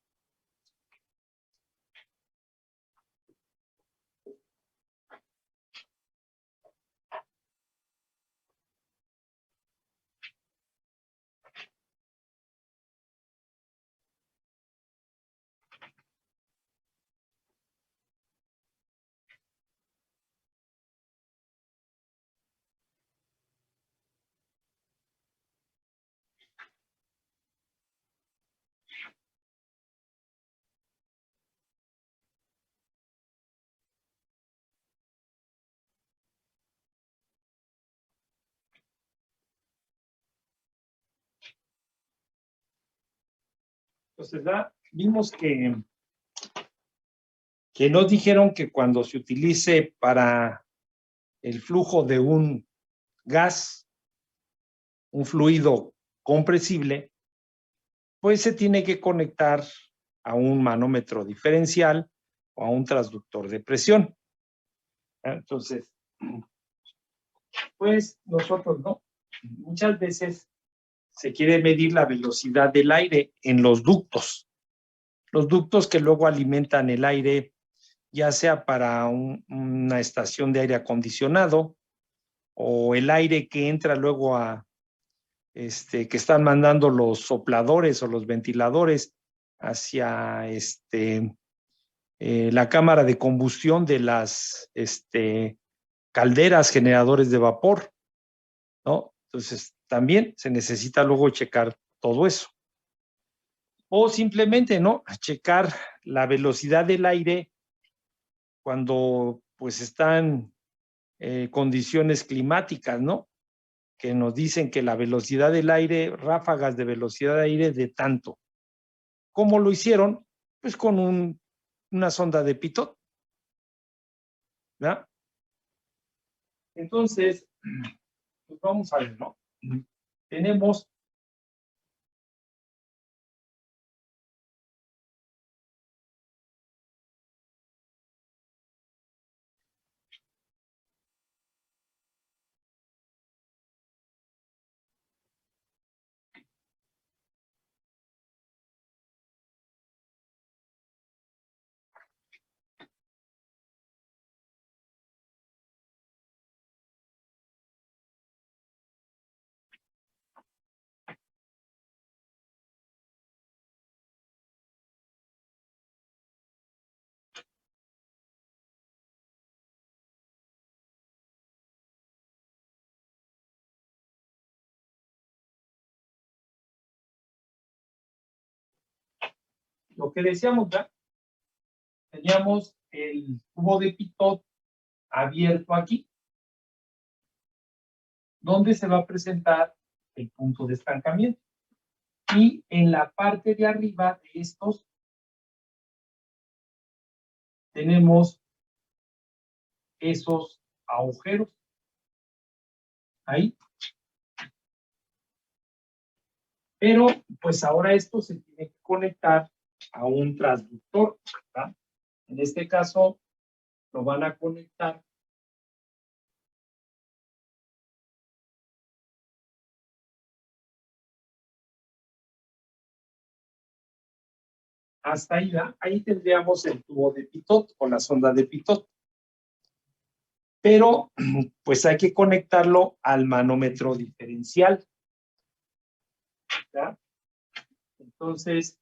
Entonces, vimos que nos dijeron que cuando se utilice para el flujo de un gas, un fluido compresible, pues se tiene que conectar a un manómetro diferencial o a un transductor de presión. Entonces, pues nosotros no. Muchas veces se quiere medir la velocidad del aire en los ductos. Los ductos que luego alimentan el aire, ya sea para una estación de aire acondicionado o el aire que entra luego que están mandando los sopladores o los ventiladores hacia la cámara de combustión de las calderas generadores de vapor, ¿no? Entonces, también se necesita luego checar todo eso. O simplemente, ¿no? Checar la velocidad del aire cuando pues están condiciones climáticas, ¿no? Que nos dicen que la velocidad del aire, ráfagas de velocidad de aire de tanto. ¿Cómo lo hicieron? Pues con una sonda de Pitot, ¿verdad? Entonces, pues vamos a ver, ¿no? Tenemos lo que decíamos, ¿verdad? Teníamos el tubo de Pitot abierto aquí, donde se va a presentar el punto de estancamiento. Y en la parte de arriba de estos tenemos esos agujeros. Ahí. Pero pues ahora esto se tiene que conectar a un transductor, ¿verdad? En este caso lo van a conectar hasta ahí, ¿verdad? Ahí tendríamos el tubo de Pitot o la sonda de Pitot. Pero pues hay que conectarlo al manómetro diferencial, ¿verdad? Entonces,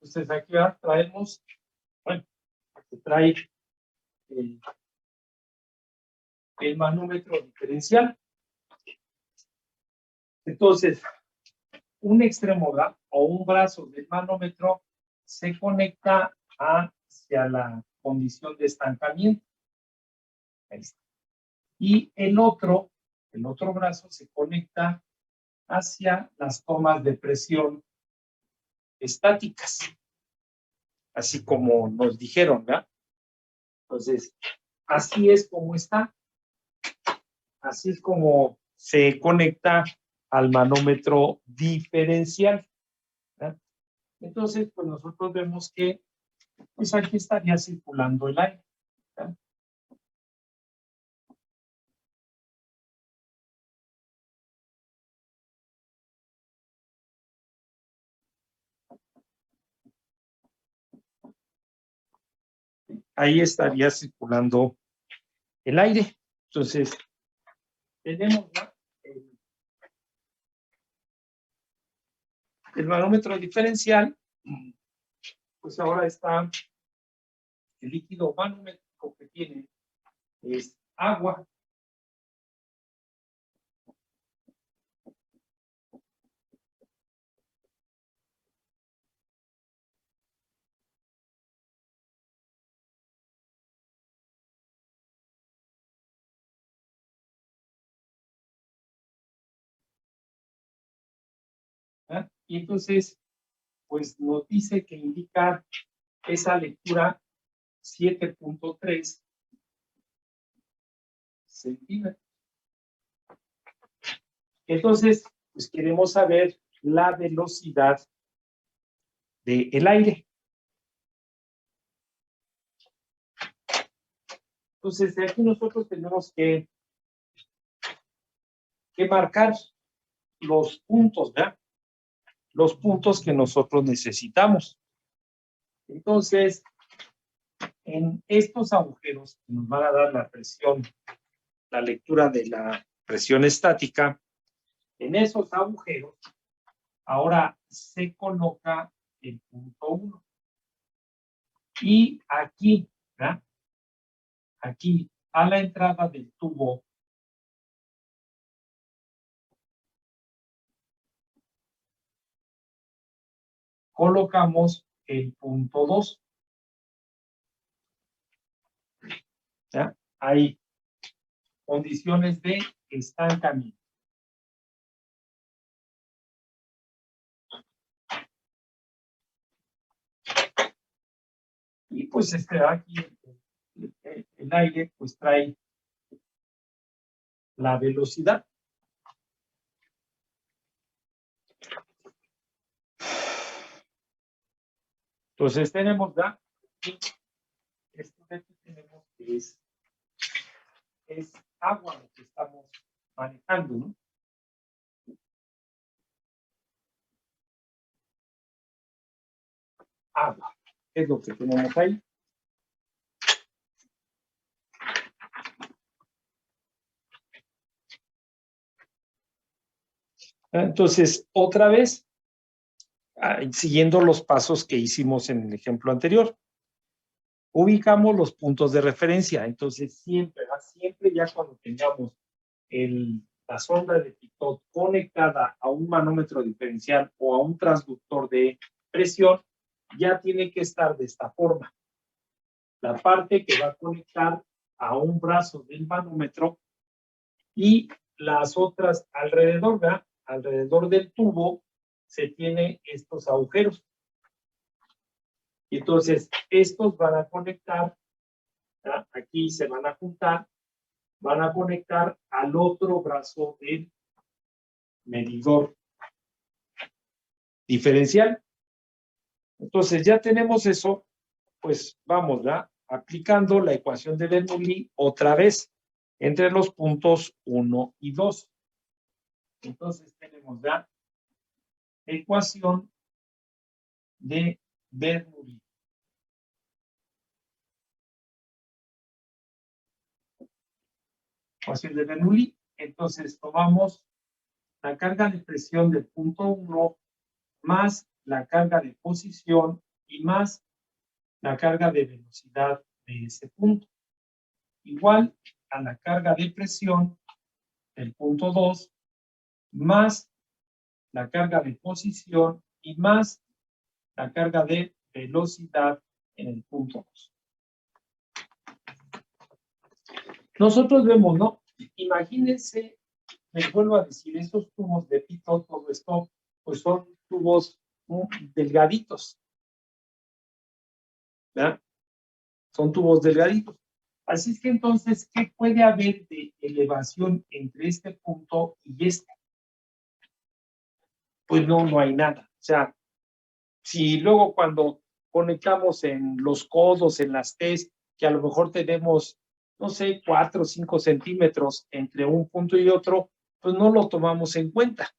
entonces aquí traemos, bueno, se trae el manómetro diferencial. Entonces, un extremo o un brazo del manómetro se conecta hacia la condición de estancamiento. Ahí está. Y el otro brazo se conecta hacia las tomas de presión estáticas, así como nos dijeron, ¿verdad? Entonces, así es como está. Así es como se conecta al manómetro diferencial, ¿verdad? Entonces, pues nosotros vemos que pues aquí estaría circulando el aire, ¿verdad? Ahí estaría circulando el aire. Entonces, tenemos el manómetro diferencial, pues ahora está el líquido manométrico que tiene es agua. ¿Eh? Y entonces, pues nos dice que indica esa lectura 7.3 centímetros. Entonces, pues queremos saber la velocidad del aire. Entonces, de aquí nosotros tenemos que marcar los puntos, ¿verdad? Los puntos que nosotros necesitamos. Entonces, en estos agujeros que nos van a dar la presión, la lectura de la presión estática, en esos agujeros, ahora se coloca el punto 1. Y aquí, ¿verdad? Aquí, a la entrada del tubo, colocamos el punto 2. ¿Ya? Hay condiciones de estancamiento. Y pues aquí el aire pues trae la velocidad. Entonces tenemos esto de aquí tenemos que es agua lo que estamos manejando, ¿no? Agua, es lo que tenemos ahí. Entonces, otra vez, siguiendo los pasos que hicimos en el ejemplo anterior, ubicamos los puntos de referencia. Entonces, siempre ya cuando tengamos la sonda de Pitot conectada a un manómetro diferencial o a un transductor de presión, ya tiene que estar de esta forma. La parte que va a conectar a un brazo del manómetro y las otras alrededor, ¿verdad? Alrededor del tubo se tiene estos agujeros. Y entonces, estos van a conectar, ¿verdad? Aquí se van a juntar, van a conectar al otro brazo del medidor diferencial. Entonces, ya tenemos eso, pues vamos, ¿verdad? Aplicando la ecuación de Bernoulli otra vez entre los puntos 1 y 2. Entonces, tenemos la ecuación de Bernoulli. Ecuación de Bernoulli. Entonces, tomamos la carga de presión del punto 1 más la carga de posición y más la carga de velocidad de ese punto. Igual a la carga de presión del punto 2 más la carga de posición y más la carga de velocidad en el punto 2. Nosotros vemos, ¿no? Imagínense, les vuelvo a decir, estos tubos de Pitot, todo esto, pues son tubos delgaditos, ¿verdad? Son tubos delgaditos. Así es que entonces, ¿qué puede haber de elevación entre este punto y este? Pues no hay nada. O sea, si luego cuando conectamos en los codos, en las T's, que a lo mejor tenemos, no sé, 4 o 5 centímetros entre un punto y otro, pues no lo tomamos en cuenta.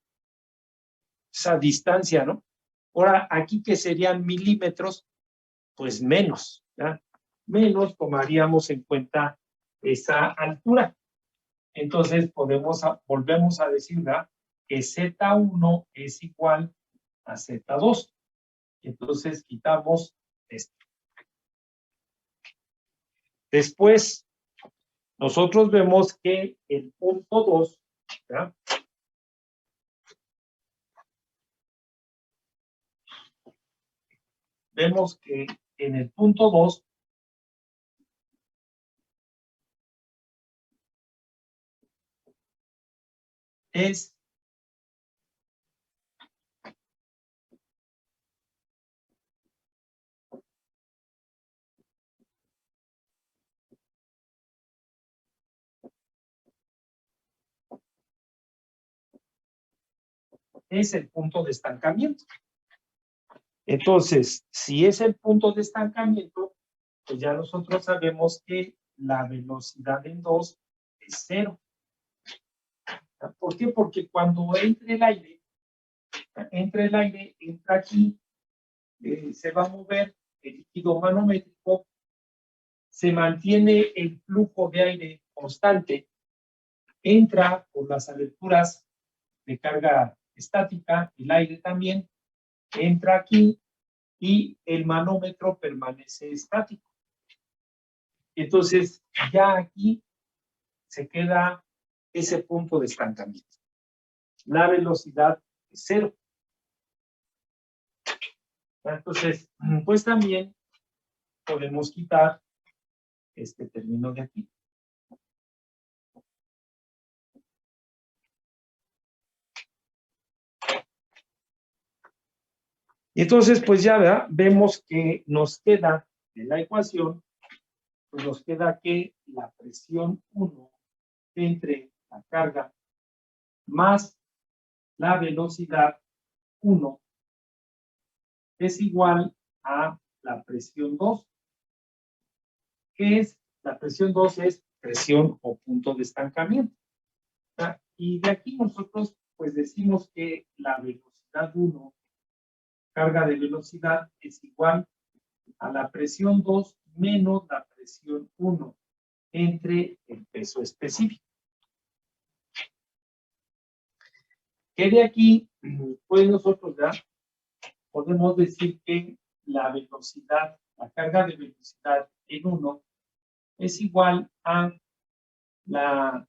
Esa distancia, ¿no? Ahora, aquí que serían milímetros, pues menos, ¿ya? Menos tomaríamos en cuenta esa altura. Entonces volvemos a decir, ¿verdad?, que Z1 es igual a Z2. Entonces quitamos esto. Después, nosotros vemos que el punto 2, ¿verdad?, vemos que en el punto 2 es el punto de estancamiento. Entonces, si es el punto de estancamiento, pues ya nosotros sabemos que la velocidad en 2 es 0. ¿Por qué? Porque cuando entra el aire, entra aquí, se va a mover el líquido manométrico, se mantiene el flujo de aire constante, entra por las aberturas de carga estática, el aire también, entra aquí y el manómetro permanece estático. Entonces, ya aquí se queda ese punto de estancamiento. La velocidad es 0. Entonces, pues también podemos quitar este término de aquí. Y entonces, pues ya, ¿verdad?, vemos que nos queda en la ecuación, pues nos queda que la presión 1 entre la carga más la velocidad 1 es igual a la presión 2. ¿Qué es? La presión 2 es presión o punto de estancamiento, ¿verdad? Y de aquí nosotros pues decimos que la velocidad 1, carga de velocidad, es igual a la presión 2 menos la presión 1 entre el peso específico. Que de aquí, pues nosotros ya podemos decir que la velocidad, la carga de velocidad en 1 es igual a la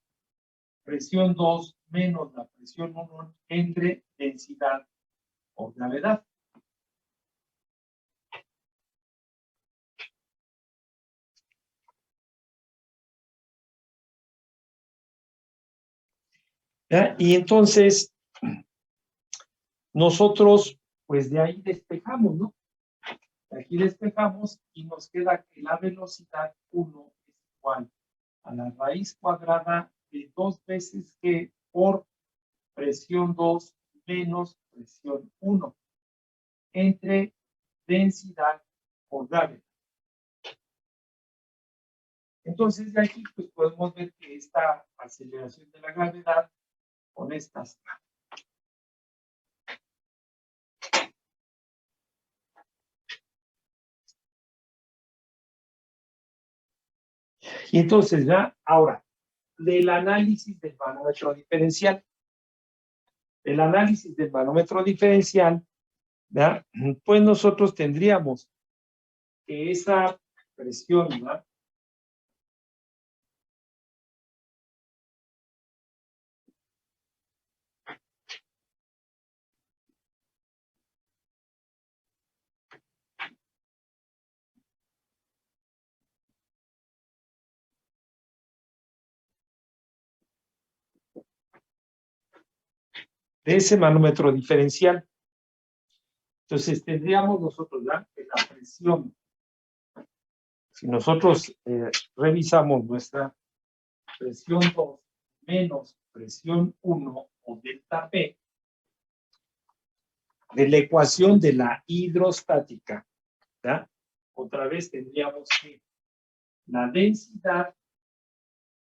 presión 2 menos la presión 1 entre densidad o gravedad. ¿Ya? Y entonces, nosotros, pues de ahí despejamos, ¿no? De aquí despejamos y nos queda que la velocidad 1 es igual a la raíz cuadrada de 2 veces G por presión 2 menos presión 1 entre densidad por gravedad. Entonces, de aquí pues podemos ver que esta aceleración de la gravedad con estas. Y entonces ya, ahora, del análisis del manómetro diferencial. El análisis del manómetro diferencial, ¿verdad?, pues nosotros tendríamos que esa presión, ¿verdad?, de ese manómetro diferencial. Entonces tendríamos nosotros ¿verdad? Que la presión, si nosotros revisamos nuestra presión 2 menos presión 1 o delta P, de la ecuación de la hidrostática, ¿verdad? Otra vez tendríamos que la densidad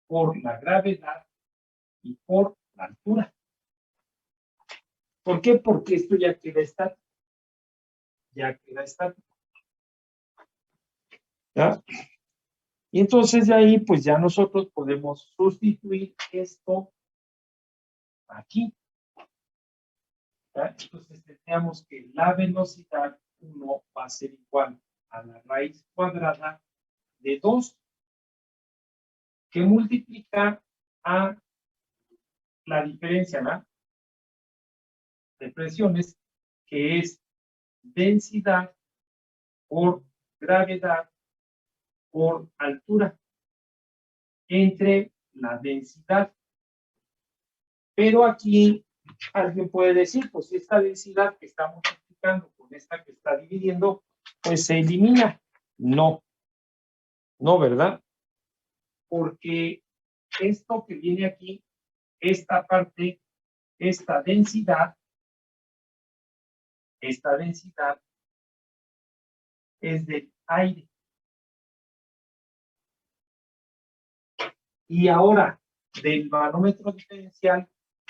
por la gravedad y por la altura. ¿Por qué? Porque esto ya queda estático. Ya queda estático. ¿Ya? Y entonces de ahí, pues ya nosotros podemos sustituir esto aquí. ¿Ya? Entonces tendríamos que la velocidad 1 va a ser igual a la raíz cuadrada de 2, que multiplica a la diferencia ¿no? de presiones, que es densidad por gravedad por altura, entre la densidad. Pero aquí alguien puede decir, pues esta densidad que está multiplicando con esta que está dividiendo, pues se elimina. No, no, ¿verdad? Porque esto que viene aquí, esta parte, esta densidad es del aire. Y ahora, del manómetro diferencial,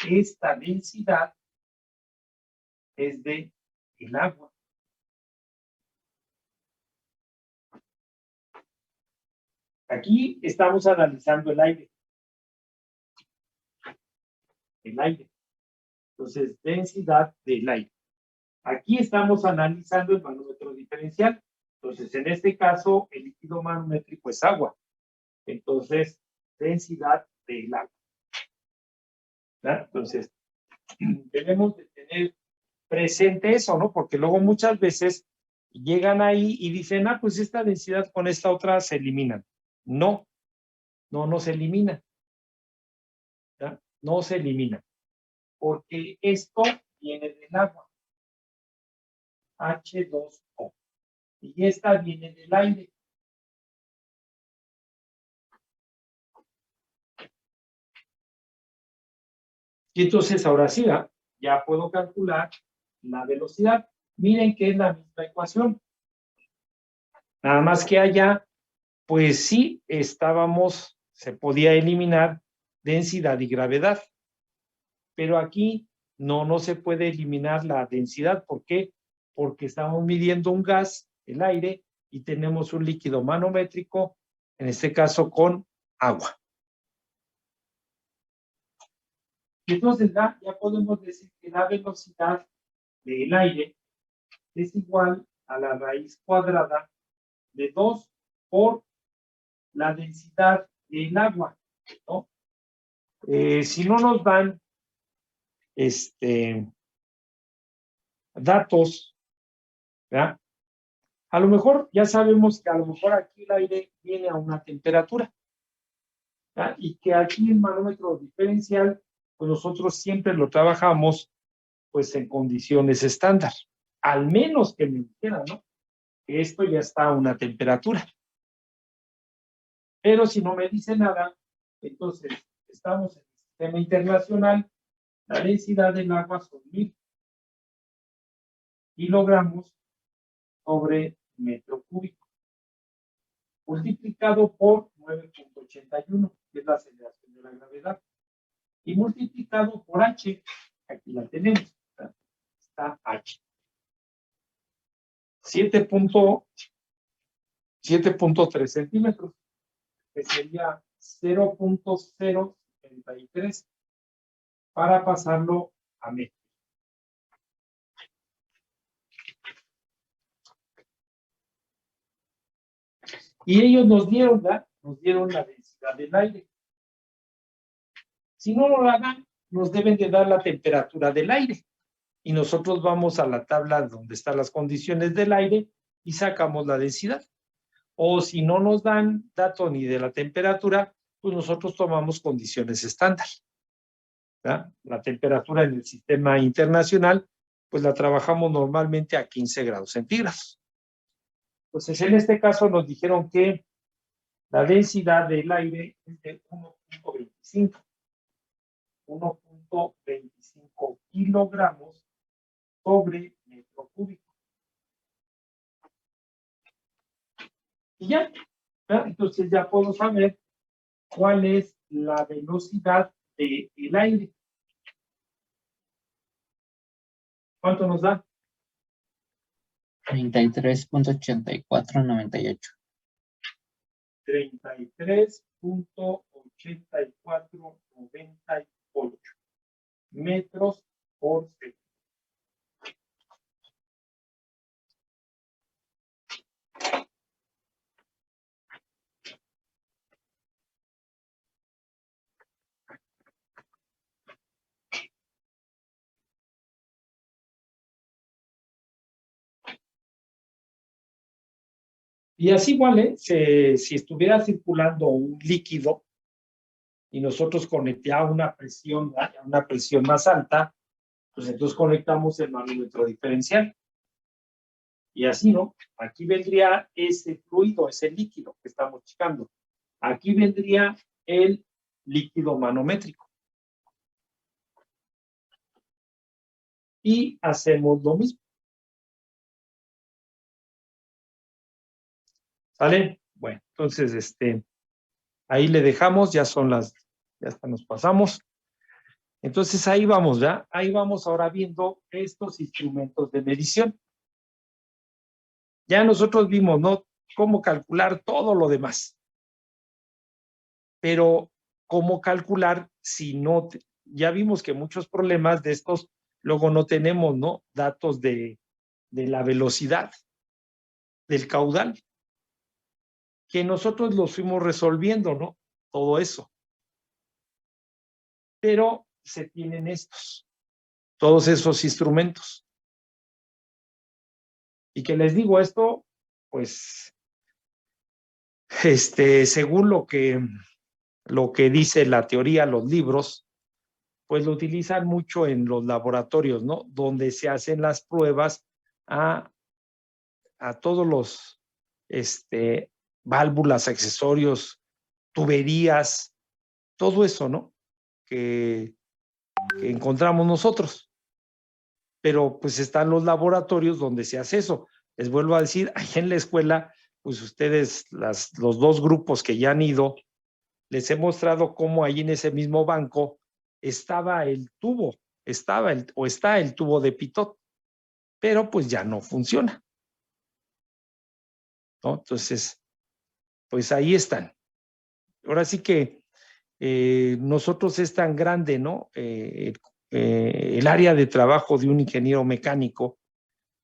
esta densidad es del agua. Aquí estamos analizando el aire. El aire. Entonces, densidad del aire. Aquí estamos analizando el manómetro diferencial. Entonces, en este caso, el líquido manométrico es agua. Entonces, densidad del agua. ¿verdad? Entonces, debemos de tener presente eso, ¿no? Porque luego muchas veces llegan ahí y dicen, ah, pues esta densidad con esta otra se eliminan. No, no se elimina. ¿verdad? No se elimina. Porque esto viene del agua. H2O. Y esta viene del aire. Y entonces ahora sí, ya puedo calcular la velocidad. Miren que es la misma ecuación. Nada más que allá, pues sí, se podía eliminar densidad y gravedad. Pero aquí no se puede eliminar la densidad. ¿Por qué? Porque estamos midiendo un gas, el aire, y tenemos un líquido manométrico, en este caso con agua. Y entonces ya podemos decir que la velocidad del aire es igual a la raíz cuadrada de 2 por la densidad del agua, ¿no? Si no nos dan datos, ¿verdad? A lo mejor ya sabemos que a lo mejor aquí el aire viene a una temperatura, ¿verdad? Y que aquí el manómetro diferencial, pues nosotros siempre lo trabajamos pues en condiciones estándar, al menos que me dijeran, ¿no? Que esto ya está a una temperatura. Pero si no me dice nada, entonces estamos en el sistema internacional, la densidad del agua son 1000 kilogramos sobre metro cúbico, multiplicado por 9.81, que es la aceleración de la gravedad, y multiplicado por H, aquí la tenemos, está H. 7.3 centímetros, que sería 0.073 para pasarlo a metro. Y ellos nos dieron la densidad del aire. Si no nos la dan, nos deben de dar la temperatura del aire. Y nosotros vamos a la tabla donde están las condiciones del aire y sacamos la densidad. O si no nos dan dato ni de la temperatura, pues nosotros tomamos condiciones estándar. ¿verdad? La temperatura en el sistema internacional, pues la trabajamos normalmente a 15 grados centígrados. Entonces, en este caso nos dijeron que la densidad del aire es de 1.25. 1.25 kilogramos sobre metro cúbico. Y ya, ¿verdad? Entonces ya puedo saber cuál es la velocidad del aire. ¿Cuánto nos da? 33.8498. 33.8498 metros por segundo. Y así igual, si estuviera circulando un líquido y nosotros conectamos una presión más alta, pues entonces conectamos el manómetro diferencial. Y así, ¿no? Aquí vendría ese fluido, ese líquido que estamos checando. Aquí vendría el líquido manométrico. Y hacemos lo mismo. ¿Sale? Bueno, entonces, ahí le dejamos, ya hasta nos pasamos. Entonces ahí vamos, ¿ya? Ahí vamos ahora viendo estos instrumentos de medición. Ya nosotros vimos, ¿no? Cómo calcular todo lo demás. Pero, ¿cómo calcular si no? Ya vimos que muchos problemas de estos, luego no tenemos, ¿no? Datos de la velocidad, del caudal, que nosotros los fuimos resolviendo, ¿no? Todo eso. Pero se tienen todos esos instrumentos. Y que les digo esto, pues, según lo que dice la teoría, los libros, pues lo utilizan mucho en los laboratorios, ¿no? Donde se hacen las pruebas a todos los válvulas, accesorios, tuberías, todo eso, ¿no? Que encontramos nosotros. Pero pues están los laboratorios donde se hace eso. Les vuelvo a decir, ahí en la escuela, pues ustedes, los dos grupos que ya han ido, les he mostrado cómo ahí en ese mismo banco estaba el tubo, está el tubo de Pitot, pero pues ya no funciona, ¿no? Entonces, pues ahí están. Ahora sí que nosotros es tan grande, ¿no? El área de trabajo de un ingeniero mecánico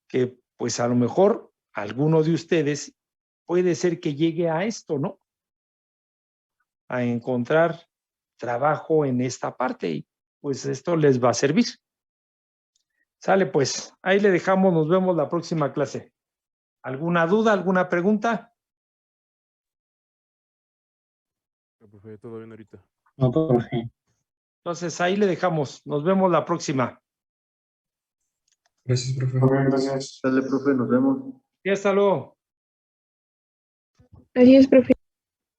que pues a lo mejor alguno de ustedes puede ser que llegue a esto, ¿no? A encontrar trabajo en esta parte y pues esto les va a servir. Sale pues, ahí le dejamos, nos vemos la próxima clase. ¿Alguna duda, alguna pregunta? Profe, todo bien ahorita. No, profe. Entonces ahí le dejamos, nos vemos la próxima. Gracias, profe. Gracias. Dale, profe, nos vemos. Sí, hasta luego. Así es, profe.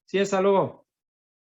Sí, hasta luego.